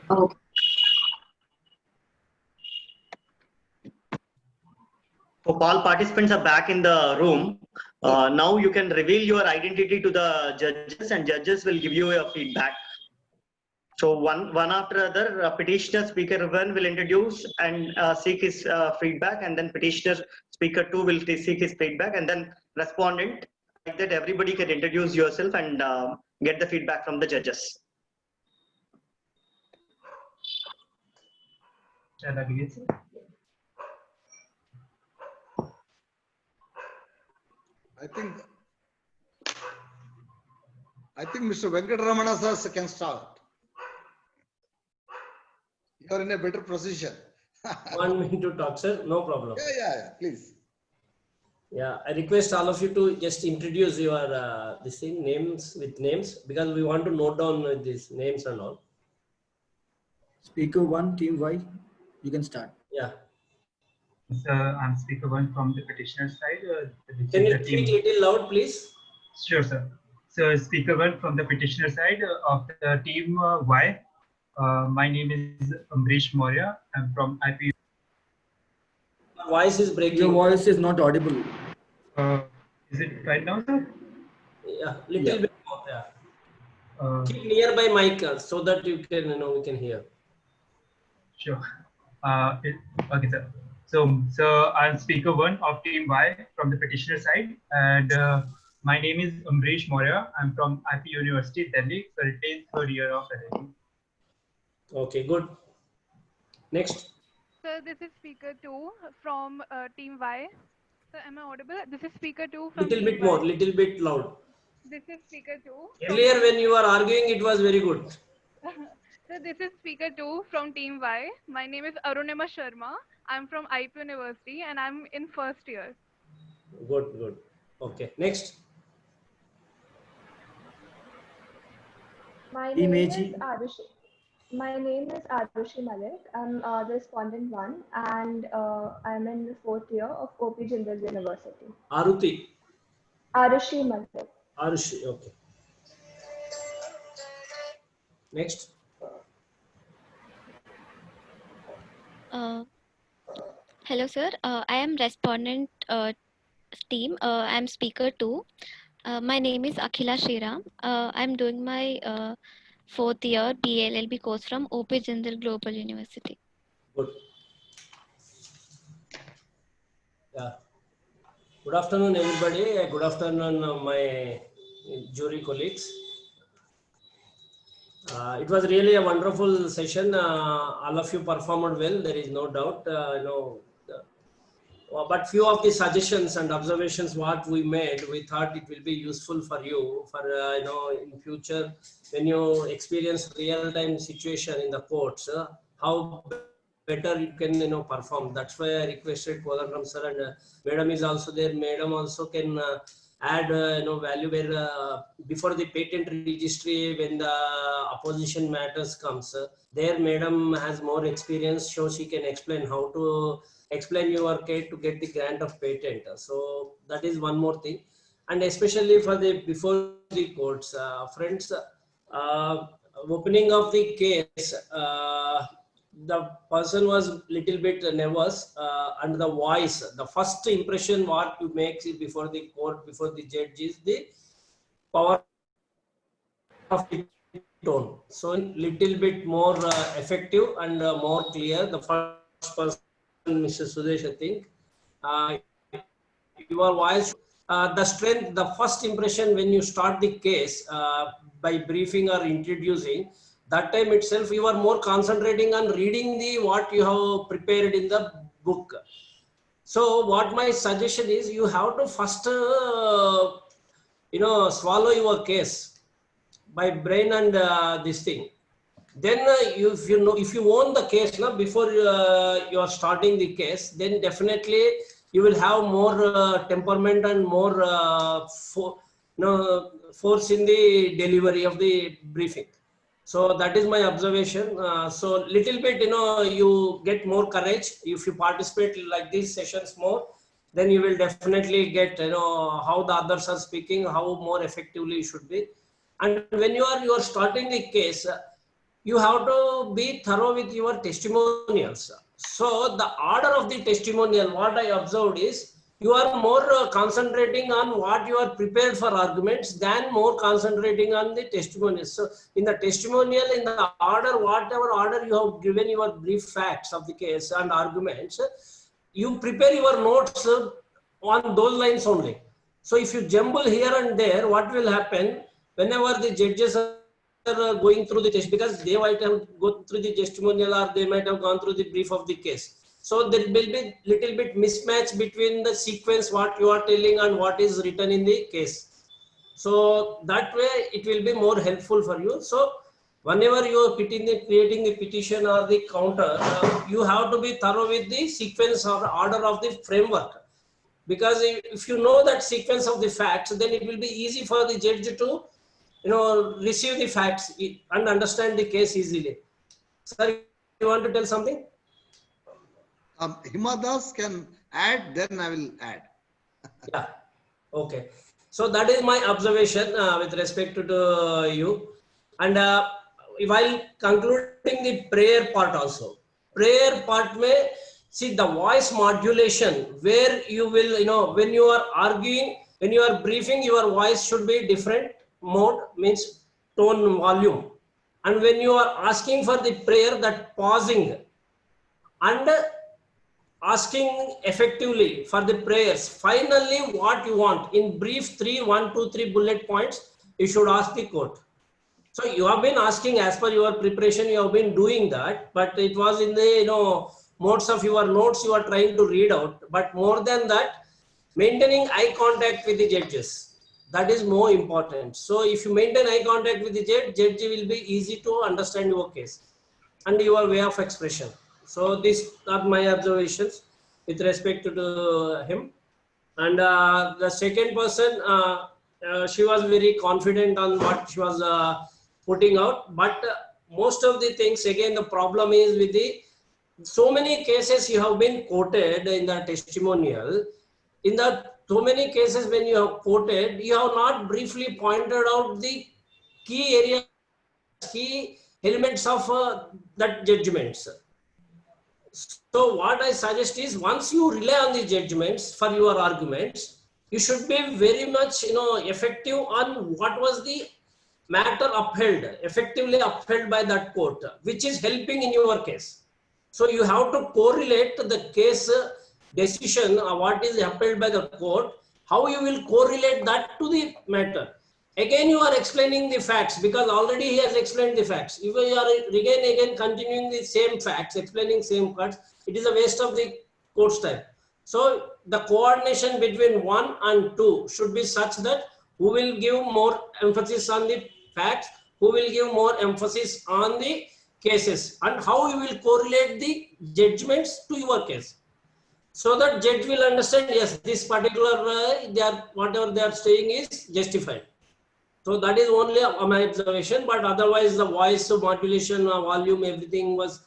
[SPEAKER 10] Okay. So all participants are back in the room. Now you can reveal your identity to the judges, and judges will give you your feedback. So one after other, petitioner speaker one will introduce and seek his feedback, and then petitioner speaker two will seek his feedback, and then respondent. Like that, everybody can introduce yourself and get the feedback from the judges.
[SPEAKER 6] Shall I begin, sir?
[SPEAKER 4] I think Mr. Venkataramana sir can start. You are in a better position.
[SPEAKER 11] 1 minute to talk, sir. No problem.
[SPEAKER 4] Yeah, please.
[SPEAKER 11] Yeah, I request all of you to just introduce your this thing, names with names, because we want to note down these names and all.
[SPEAKER 2] Speaker one, team Y, you can start.
[SPEAKER 11] Yeah.
[SPEAKER 6] So I'm speaker one from the petitioner side.
[SPEAKER 11] Can you speak a little loud, please?
[SPEAKER 6] Sure, sir. So speaker one from the petitioner side of the team Y. My name is Ambrish Maurya. I'm from IP.
[SPEAKER 11] Voice is breaking.
[SPEAKER 2] Your voice is not audible.
[SPEAKER 6] Is it right now, sir?
[SPEAKER 11] Yeah, little bit more. Yeah. Keep nearby mic so that you can, we can hear.
[SPEAKER 6] Sure. Okay, sir. So I'm speaker one of team Y from the petitioner side, and my name is Ambrish Maurya. I'm from IP University, Delhi, currently third year of LLB.
[SPEAKER 11] Okay, good. Next.
[SPEAKER 5] So this is speaker 2 from team Y. So am I audible? This is speaker 2 from
[SPEAKER 11] Little
[SPEAKER 5] team
[SPEAKER 11] bit
[SPEAKER 5] Y.
[SPEAKER 11] more, little bit loud.
[SPEAKER 5] This is speaker 2.
[SPEAKER 11] Earlier when you were arguing, it was very good.
[SPEAKER 5] So this is speaker 2 from team Y. My name is Arunima Sharma. I'm from IP University and I'm in first year.
[SPEAKER 11] Good, good. Okay, next.
[SPEAKER 8] My name is
[SPEAKER 2] Imeji.
[SPEAKER 8] Arushi. My name is Arushi Malik. I'm the respondent one, and I'm in the 4th year of OP Jindal University.
[SPEAKER 11] Aruti.
[SPEAKER 8] Arushi Malik.
[SPEAKER 11] Arushi, okay. Next.
[SPEAKER 9] Hello, sir. I am respondent team. I'm speaker 2. My name is Akhila Shriram. I'm doing my 4th year BLLB course from OP Jindal Global University.
[SPEAKER 11] Good. Yeah. Good afternoon, everybody. Good afternoon, my jury colleagues. It was really a wonderful session. All of you performed well. There is no doubt. But few of the suggestions and observations what we made, we thought it will be useful for you for in future when you experience real-time situation in the courts, how better you can perform. That's why I requested Kodandaram sir, and madam is also there. Madam also can add value where before the patent registry, when the opposition matters comes, there madam has more experience, so she can explain how to explain your case to get the grant of patent. So that is one more thing. And especially for the before the courts, friends, opening of the case, the person was little bit nervous, and the voice, the first impression what you make before the court, before the judge is the power of the tone. So little bit more effective and more clear. The first person, Mr. Sudesh, I think, your voice, the strength, the first impression when you start the case by briefing or introducing, that time itself you are more concentrating on reading the what you have prepared in the book. So what my suggestion is, you have to first swallow your case by brain and this thing. Then if you own the case before you are starting the case, then definitely you will have more temperament and more force in the delivery of the briefing. So that is my observation. So little bit, you get more courage if you participate like these sessions more. Then you will definitely get how the others are speaking, how more effectively you should be. And when you are starting the case, you have to be thorough with your testimonials. So the order of the testimonial, what I observed is, you are more concentrating on what you are prepared for arguments than more concentrating on the testimonials. So in the testimonial, in the order, whatever order you have given your brief facts of the case and arguments, you prepare your notes on those lines only. So if you jumble here and there, what will happen whenever the judges are going through the test, because they might have gone through the testimonial or they might have gone through the brief of the case. So there will be little bit mismatch between the sequence what you are telling and what is written in the case. So that way it will be more helpful for you. So whenever you are creating the petition or the counter, you have to be thorough with the sequence or order of the framework. Because if you know that sequence of the facts, then it will be easy for the judge to receive the facts and understand the case easily. Sir, you want to tell something?
[SPEAKER 4] Himadas can add, then I will add.
[SPEAKER 11] Yeah. Okay. So that is my observation with respect to you. And while concluding the prayer part also, prayer part may see the voice modulation where you will, when you are arguing, when you are briefing, your voice should be different mode, means tone, volume. And when you are asking for the prayer, that pausing and asking effectively for the prayers, finally what you want in brief 3, 1, 2, 3 bullet points, you should ask the court. So you have been asking as per your preparation, you have been doing that, but it was in the modes of your notes you are trying to read out. But more than that, maintaining eye contact with the judges, that is more important. So if you maintain eye contact with the judge will be easy to understand your case and your way of expression. So these are my observations with respect to him. And the second person, she was very confident on what she was putting out. But most of the things, again, the problem is with the so many cases you have been quoted in the testimonial. In the so many cases when you have quoted, you have not briefly pointed out the key areas, key elements of that judgments. So what I suggest is, once you rely on the judgments for your arguments, you should be very much, effective on what was the matter upheld, effectively upheld by that court, which is helping in your case. So you have to correlate the case decision, what is upheld by the court, how you will correlate that to the matter. Again, you are explaining the facts, because already he has explained the facts. If you are again continuing the same facts, explaining same facts, it is a waste of the court's time. So the coordination between 1 and 2 should be such that who will give more emphasis on the facts, who will give more emphasis on the cases, and how you will correlate the judgments to your case. So that judge will understand, yes, this particular, whatever they are saying is justified. So that is only my observation, but otherwise the voice modulation, volume, everything was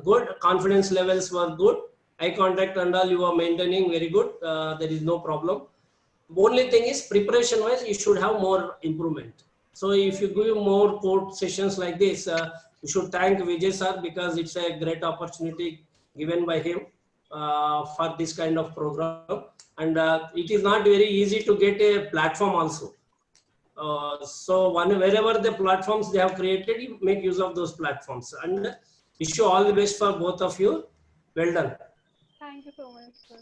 [SPEAKER 11] good. Confidence levels were good. Eye contact and all you are maintaining very good. There is no problem. Only thing is, preparation wise, you should have more improvement. So if you give more court sessions like this, you should thank Vijay sir, because it's a great opportunity given by him for this kind of program. And it is not very easy to get a platform also. So wherever the platforms they have created, you make use of those platforms. And wish you all the best for both of you. Well done.
[SPEAKER 5] Thank you so much, sir.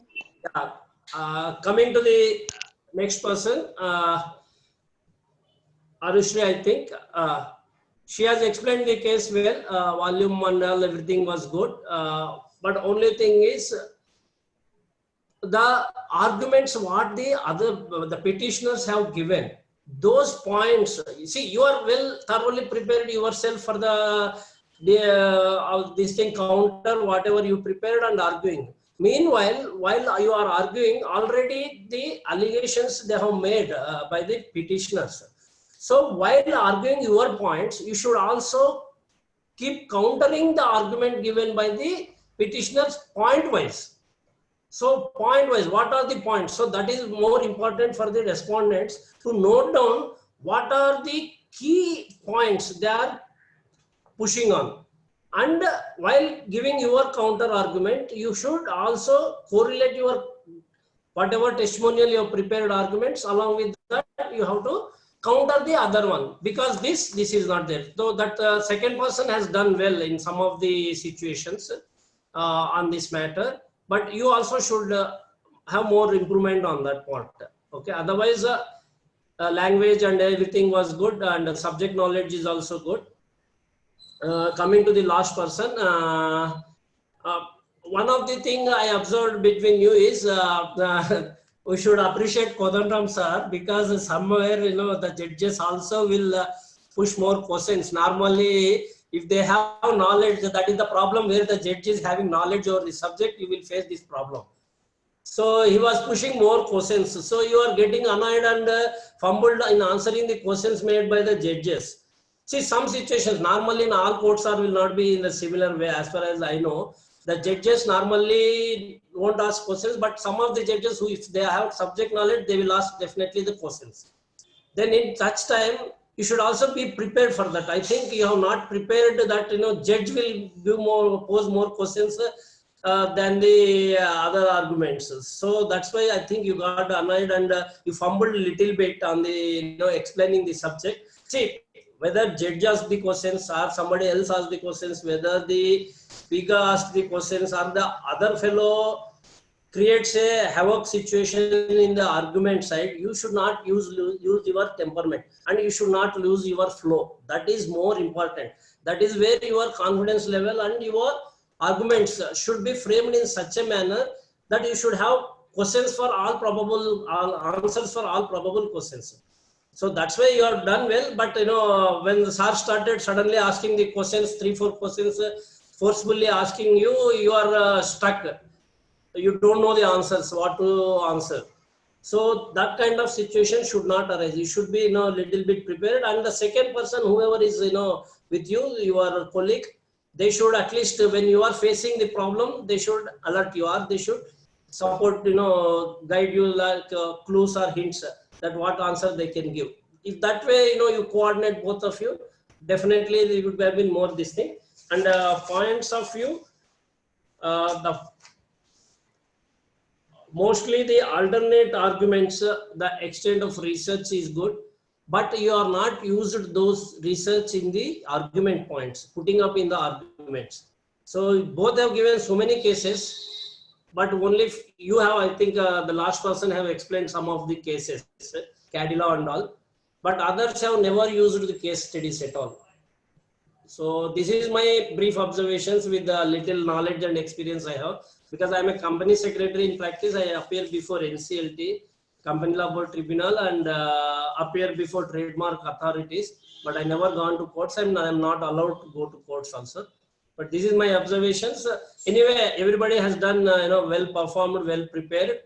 [SPEAKER 11] Coming to the next person, Arushri, I think. She has explained the case well. Volume and all, everything was good. But only thing is, the arguments what the petitioners have given, those points, you see, you are well thoroughly prepared yourself for this thing counter, whatever you prepared and arguing. Meanwhile, while you are arguing, already the allegations they have made by the petitioners. So while arguing your points, you should also keep countering the argument given by the petitioners point wise. So point wise, what are the points? So that is more important for the respondents to note down what are the key points they are pushing on. And while giving your counter argument, you should also correlate your whatever testimonial you have prepared arguments, along with that you have to counter the other one, because this is not there. Though that second person has done well in some of the situations on this matter, but you also should have more improvement on that part. Okay, otherwise language and everything was good, and subject knowledge is also good. Coming to the last person, one of the things I observed between you is we should appreciate Kodandram sir, because somewhere the judges also will push more questions. Normally, if they have knowledge, that is the problem where the judge is having knowledge over the subject, you will face this problem. So he was pushing more questions. So you are getting annoyed and fumbled in answering the questions made by the judges. See, some situations, normally in all courts will not be in a similar way, as far as I know. The judges normally won't ask questions, but some of the judges who, if they have subject knowledge, they will ask definitely the questions. Then in such time, you should also be prepared for that. I think you have not prepared that, judge will pose more questions than the other arguments. So that's why I think you got annoyed and you fumbled a little bit on the, explaining the subject. See, whether judge asked the questions or somebody else asked the questions, whether the speaker asked the questions or the other fellow creates a havoc situation in the argument side, you should not use your temperament, and you should not lose your flow. That is more important. That is where your confidence level and your arguments should be framed in such a manner that you should have questions for all probable, answers for all probable questions. So that's why you have done well. But when the sir started suddenly asking the questions, 3-4 questions, forcefully asking you, you are stuck. You don't know the answers, what to answer. So that kind of situation should not arise. You should be, you know, little bit prepared. And the second person, whoever is, you know, with you, your colleague, they should at least, when you are facing the problem, they should alert you, or they should support, you know, guide you like clues or hints that what answer they can give. If that way, you know, you coordinate both of you, definitely it would have been more this thing. And points of view, the mostly the alternate arguments, the extent of research is good, but you are not used those research in the argument points, putting up in the arguments. So both have given so many cases, but only you have, I think the last person have explained some of the cases, Cadilla and all, but others have never used the case studies at all. So this is my brief observations with the little knowledge and experience I have. Because I am a company secretary in practice, I appear before NCLT, Company Law Board Tribunal, and appear before trademark authorities. But I never gone to courts, and I am not allowed to go to courts also. But this is my observations. Anyway, everybody has done, you know, well performed, well prepared.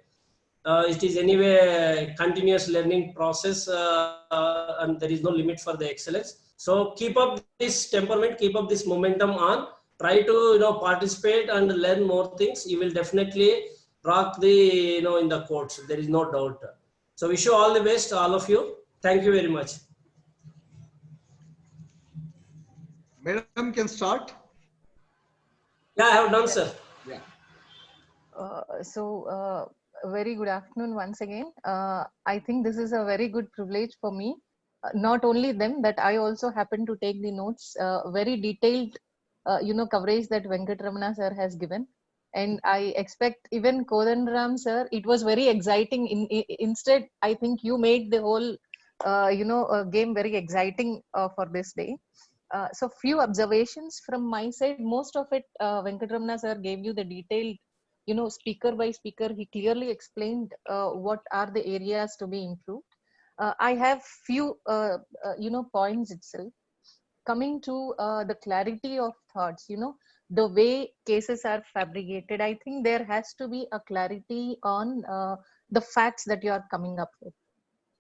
[SPEAKER 11] It is anyway a continuous learning process, and there is no limit for the excellence. So keep up this temperament, keep up this momentum on. Try to, you know, participate and learn more things. You will definitely rock the, you know, in the courts. There is no doubt. So wish you all the best, all of you. Thank you very much.
[SPEAKER 4] Madam can start.
[SPEAKER 11] Yeah, I have done, sir.
[SPEAKER 4] Yeah.
[SPEAKER 3] Very good afternoon once again. I think this is a very good privilege for me. Not only them, that I also happen to take the notes, very detailed, you know, coverage that Venkatramana sir has given. And I expect even Kodandaram sir, it was very exciting. Instead, I think you made the whole, you know, game very exciting for this day. So few observations from my side. Most of it, Venkatramana sir gave you the detailed, you know, speaker by speaker. He clearly explained what are the areas to be improved. I have few, you know, points itself. Coming to the clarity of thoughts, you know, the way cases are fabricated, I think there has to be a clarity on the facts that you are coming up with.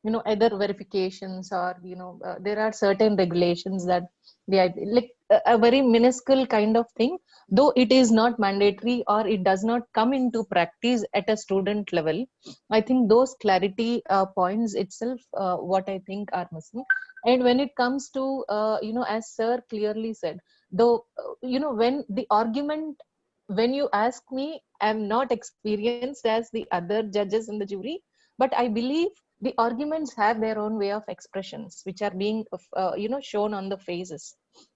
[SPEAKER 3] You know, either verifications or, you know, there are certain regulations that they like a very minuscule kind of thing, though it is not mandatory or it does not come into practice at a student level. I think those clarity points itself, what I think are missing. And when it comes to, you know, as sir clearly said, though, you know, when the argument, when you ask me, I'm not experienced as the other judges in the jury, but I believe the arguments have their own way of expressions, which are being, you know, shown on the faces.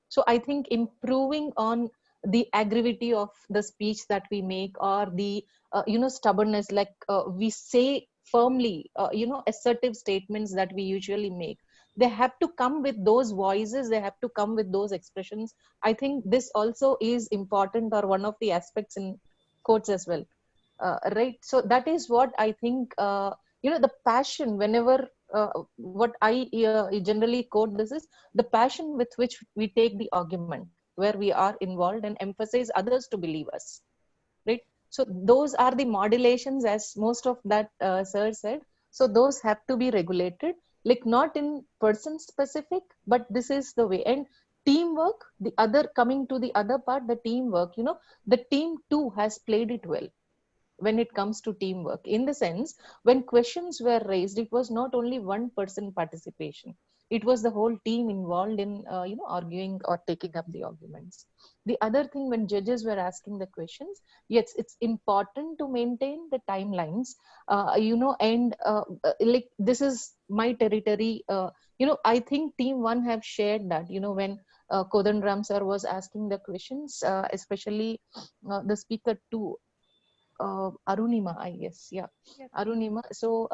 [SPEAKER 3] So I think improving on the aggressivity of the speech that we make, or the, you know, stubbornness, like we say firmly, you know, assertive statements that we usually make, they have to come with those voices, they have to come with those expressions. I think this also is important, or one of the aspects in courts as well. Right. So that is what I think, you know, the passion, whenever, what I generally quote this is the passion with which we take the argument, where we are involved and emphasize others to believe us. Right. So those are the modulations, as most of that sir said. So those have to be regulated, like not in person specific, but this is the way. And teamwork, the other, coming to the other part, the teamwork, you know, the team too has played it well when it comes to teamwork, in the sense, when questions were raised, it was not only one person participation, it was the whole team involved in, you know, arguing or taking up the arguments. The other thing, when judges were asking the questions, yes, it's important to maintain the timelines, you know, and like this is my territory, you know, I think team one have shared that, you know, when Kodandaram sir was asking the questions, especially the speaker two, Arunima, I guess. Yeah,
[SPEAKER 5] Yes.
[SPEAKER 3] Arunima. So,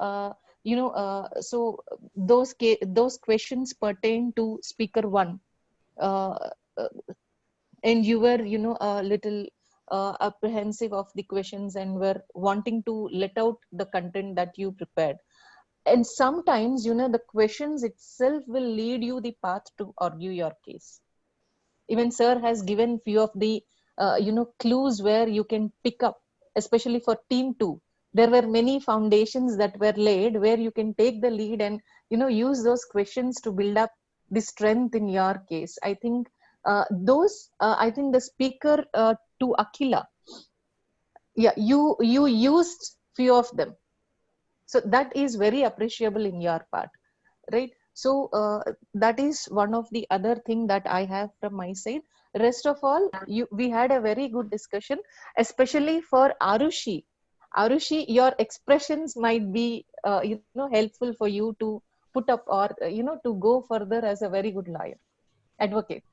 [SPEAKER 3] you know, so those questions pertain to speaker one, uh, uh, and you were, you know, a little apprehensive of the questions and were wanting to let out the content that you prepared. And sometimes, you know, the questions itself will lead you the path to argue your case. Even sir has given few of the, you know, clues where you can pick up, especially for team two, there were many foundations that were laid where you can take the lead and use those questions to build up the strength in your case. I think I think the speaker to Akila, yeah, you used few of them, so that is very appreciable in your part, right? So that is one of the other thing that I have from my side. Rest of all, we had a very good discussion, especially for Arushi. Arushi, your expressions might be helpful for you to put up, or to go further as a very good lawyer, advocate,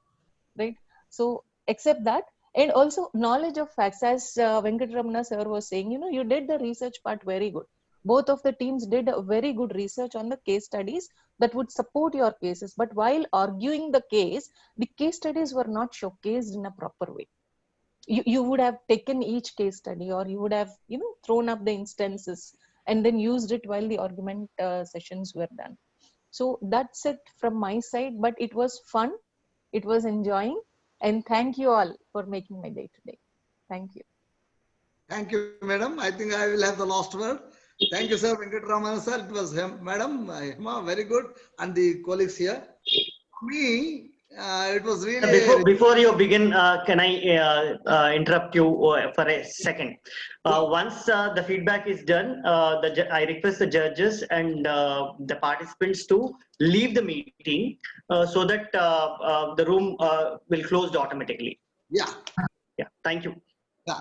[SPEAKER 3] right? So accept that. And also knowledge of facts, as Venkatramana sir was saying, you did the research part very good. Both of the teams did a very good research on the case studies that would support your cases. But while arguing the case studies were not showcased in a proper way. You would have taken each case study, or you would have thrown up the instances and then used it while the argument sessions were done. So that's it from my side, but it was fun, it was enjoying, and thank you all for making my day today. Thank you.
[SPEAKER 4] Thank you, madam. I think I will have the last word. Thank you, sir. Venkatramana sir. It was madam, Hema, very good, and the colleagues here. For me, it was really.
[SPEAKER 10] Before you begin, can I interrupt you for a second? Once the feedback is done, I request the judges and the participants to leave the meeting so that the room will close automatically.
[SPEAKER 4] Yeah.
[SPEAKER 10] Yeah. Thank you.
[SPEAKER 4] Yeah.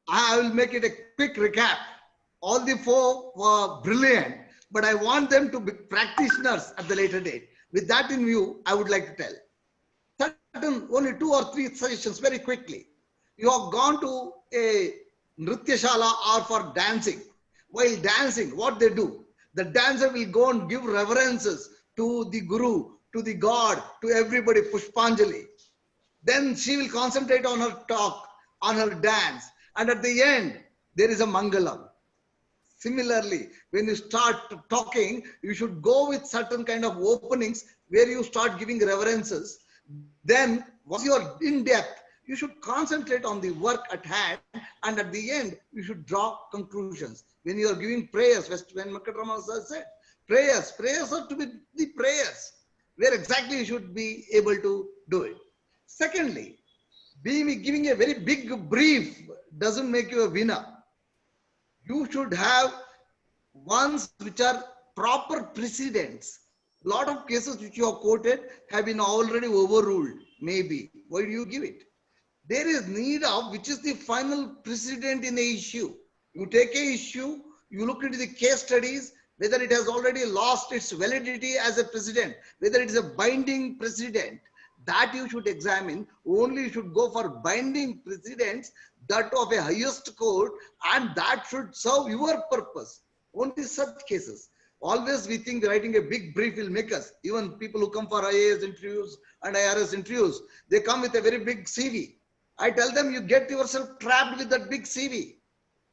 [SPEAKER 4] I will make it a quick recap. All the four were brilliant, but I want them to be practitioners at the later date. With that in view, I would like to tell certain only 2 or 3 suggestions very quickly. You have gone to a Nrityashala or for dancing. While dancing, what they do, the dancer will go and give reverences to the Guru, to the God, to everybody, Pushpanjali. Then she will concentrate on her talk, on her dance, and at the end, there is a Mangalam. Similarly, when you start talking, you should go with certain kind of openings where you start giving reverences. Then, once you are in depth, you should concentrate on the work at hand, and at the end, you should draw conclusions. When you are giving prayers, when Venkatramana said, prayers are to be the prayers, where exactly you should be able to do it. Secondly, giving a very big brief doesn't make you a winner. You should have ones which are proper precedents. A lot of cases which you have quoted have been already overruled, maybe. Why do you give it? There is need of which is the final precedent in a issue. You take a issue, you look into the case studies, whether it has already lost its validity as a precedent, whether it is a binding precedent, that you should examine. Only you should go for binding precedents, that of a highest court, and that should serve your purpose. Only such cases. Always we think writing a big brief will make us. Even people who come for IAS interviews and IRS interviews, they come with a very big CV. I tell them, you get yourself trapped with that big CV.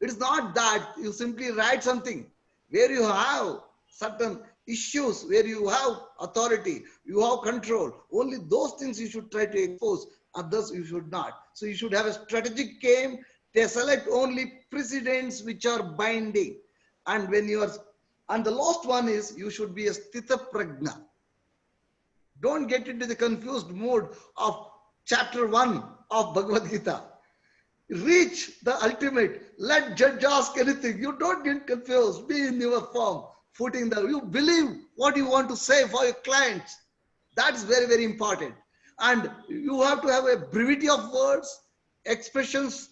[SPEAKER 4] It is not that. You simply write something where you have certain issues, where you have authority, you have control. Only those things you should try to expose. Others you should not. So you should have a strategic aim. They select only precedents which are binding. And when you are, and the last one is, you should be a sthita prajna. Don't get into the confused mode of chapter 1 of Bhagavad Gita. Reach the ultimate. Let judge ask anything. You don't get confused. Be in your form, footing there. You believe what you want to say for your clients. That's very, very important. And you have to have a brevity of words. Expressions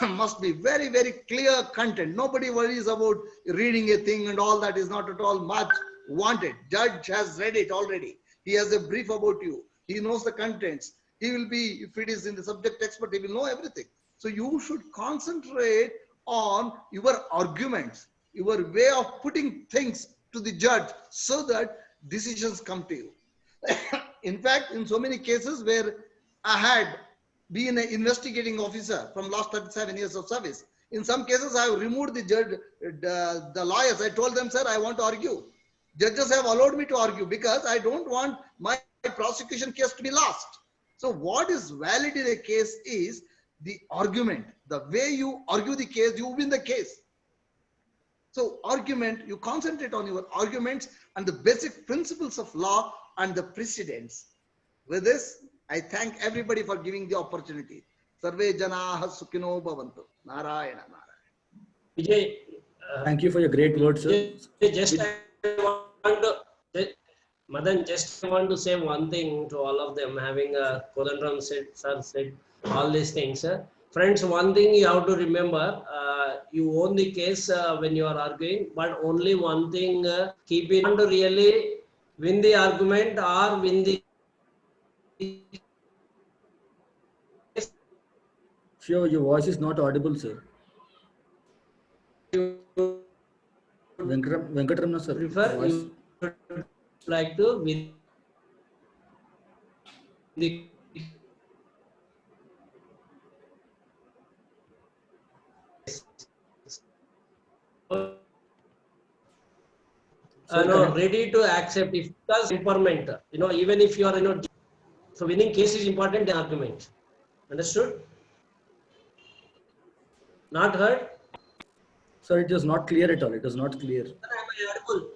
[SPEAKER 4] must be very, very clear content. Nobody worries about reading a thing and all that is not at all much wanted. Judge has read it already. He has a brief about you. He knows the contents. He will be, if it is in the subject expert, he will know everything. So you should concentrate on your arguments, your way of putting things to the judge so that decisions come to you. In fact, in so many cases where I had been an investigating officer from last 37 years of service, in some cases I have removed the judge, the lawyers. I told them, sir, I want to argue. Judges have allowed me to argue because I don't want my prosecution case to be lost. So what is valid in a case is the argument, the way you argue the case, you win the case. So argument, you concentrate on your arguments and the basic principles of law and the precedents. With this, I thank everybody for giving the opportunity. Sarve janaah sukhino bhavantu. Narayana Narayana.
[SPEAKER 11] Vijay,
[SPEAKER 2] Thank you for your great words, sir.
[SPEAKER 11] just I want to, Madan, just I want to say one thing to all of them, having Kodandram said, sir said all these things. Friends, one thing you have to remember, you own the case when you are arguing, but only one thing, keep in mind to really win the argument or win the
[SPEAKER 2] Sure, your voice is not audible, sir. Venkatramana, sir.
[SPEAKER 11] prefer,
[SPEAKER 2] Voice.
[SPEAKER 11] you would like to win the ready to accept if that's impairment. Even if you are, so winning case is important than argument. Understood? Not heard?
[SPEAKER 2] Sir, it was not clear at all. It was not clear.
[SPEAKER 11] Am I audible?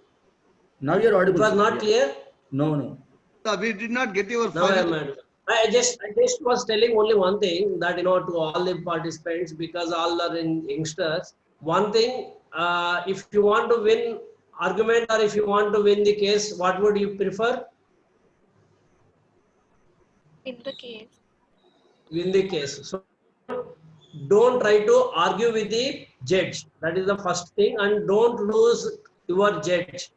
[SPEAKER 2] Now you're audible.
[SPEAKER 11] It was
[SPEAKER 2] sir.
[SPEAKER 11] not
[SPEAKER 2] Yeah.
[SPEAKER 11] clear?
[SPEAKER 2] No, no.
[SPEAKER 4] No, we did not get your
[SPEAKER 11] Now I am
[SPEAKER 4] final.
[SPEAKER 11] audible. I just was telling only one thing that, to all the participants, because all are youngsters, one thing, if you want to win argument or if you want to win the case, what would you prefer?
[SPEAKER 9] In the case.
[SPEAKER 11] Win the case. So don't try to argue with the judge. That is the first thing, and don't lose your judge.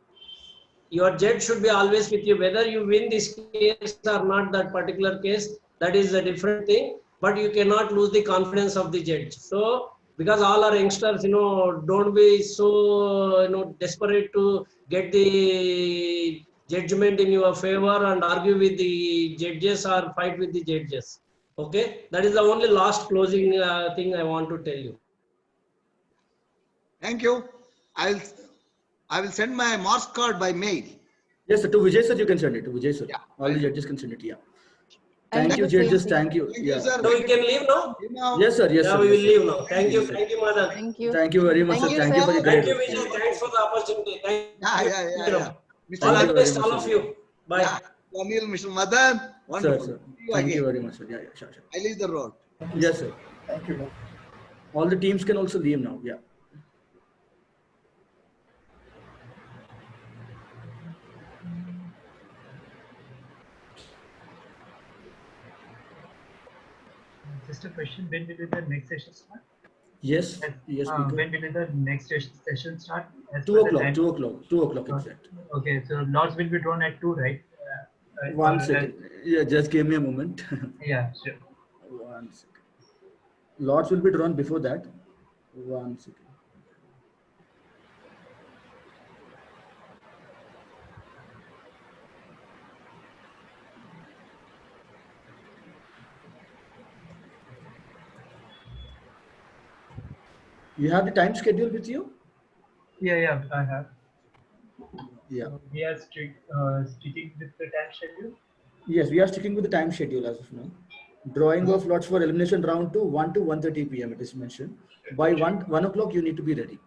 [SPEAKER 11] Your judge should be always with you. Whether you win this case or not, that particular case, that is a different thing. But you cannot lose the confidence of the judge. So, because all are youngsters, don't be so, desperate to get the judgment in your favor and argue with the judges or fight with the judges. Okay, that is the only last closing thing I want to tell you.
[SPEAKER 4] Thank you. I will send my marks card by mail.
[SPEAKER 2] Yes, sir. To Vijay, sir, you can send it. To Vijay, sir. Yeah. All the judges can send it. Yeah.
[SPEAKER 3] And
[SPEAKER 2] Thank you,
[SPEAKER 3] the same
[SPEAKER 2] judges.
[SPEAKER 3] thing.
[SPEAKER 2] Thank you.
[SPEAKER 4] Thank you,
[SPEAKER 2] Yeah.
[SPEAKER 4] sir.
[SPEAKER 11] So we can leave now?
[SPEAKER 2] Yes, sir. Yes,
[SPEAKER 11] Yeah,
[SPEAKER 2] sir.
[SPEAKER 11] we will
[SPEAKER 2] Yes, sir.
[SPEAKER 11] leave now. Thank you. Thank you, Madam.
[SPEAKER 3] Thank you.
[SPEAKER 2] Thank you very much,
[SPEAKER 3] Thank
[SPEAKER 2] sir.
[SPEAKER 3] you,
[SPEAKER 2] Thank you for
[SPEAKER 3] sir.
[SPEAKER 2] your great
[SPEAKER 11] Thank you,
[SPEAKER 2] work.
[SPEAKER 11] Vijay. Thanks for the opportunity. Thank
[SPEAKER 4] Yeah.
[SPEAKER 11] you.
[SPEAKER 4] Mr.
[SPEAKER 11] All
[SPEAKER 2] Thank
[SPEAKER 11] the
[SPEAKER 2] you
[SPEAKER 11] best,
[SPEAKER 2] very
[SPEAKER 11] all
[SPEAKER 2] much,
[SPEAKER 11] of
[SPEAKER 2] sir.
[SPEAKER 11] you. Bye.
[SPEAKER 4] Yeah. Anil, Mr. Madan.
[SPEAKER 2] Sir,
[SPEAKER 4] Wonderful.
[SPEAKER 2] sir.
[SPEAKER 4] See you
[SPEAKER 2] Thank you
[SPEAKER 4] again.
[SPEAKER 2] very much, sir. Yeah, yeah, sure, sure.
[SPEAKER 4] I leave the road.
[SPEAKER 2] Yes, sir.
[SPEAKER 13] Thank you.
[SPEAKER 2] All the teams can also leave now. Yeah.
[SPEAKER 6] Just a question, when will the next session start?
[SPEAKER 2] Yes. Yes, speaker.
[SPEAKER 6] When will the next session start? As
[SPEAKER 2] 2
[SPEAKER 6] per the
[SPEAKER 2] o'clock.
[SPEAKER 6] time?
[SPEAKER 2] 2 o'clock. 2 o'clock exact.
[SPEAKER 6] Okay, so lots will be drawn at 2, right?
[SPEAKER 2] One second. Yeah, just give me a moment.
[SPEAKER 6] Yeah, sure.
[SPEAKER 2] 1 second. Lots will be drawn before that. 1 second. You have the time schedule with you?
[SPEAKER 6] Yeah, I have.
[SPEAKER 2] Yeah.
[SPEAKER 6] We are sticking with the time schedule.
[SPEAKER 2] Yes, we are sticking with the time schedule as of now. Drawing of lots for elimination round 2, 1 to 1:30 p.m. It is mentioned. By 1 o'clock, you need to be ready.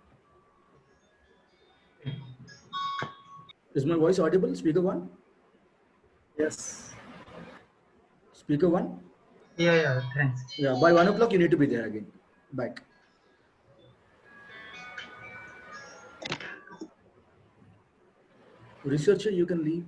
[SPEAKER 2] Is my voice audible? Speaker 1?
[SPEAKER 13] Yes.
[SPEAKER 2] Speaker 1?
[SPEAKER 6] Yeah, thanks.
[SPEAKER 2] Yeah, by 1 o'clock, you need to be there again. Back. Researcher, you can leave.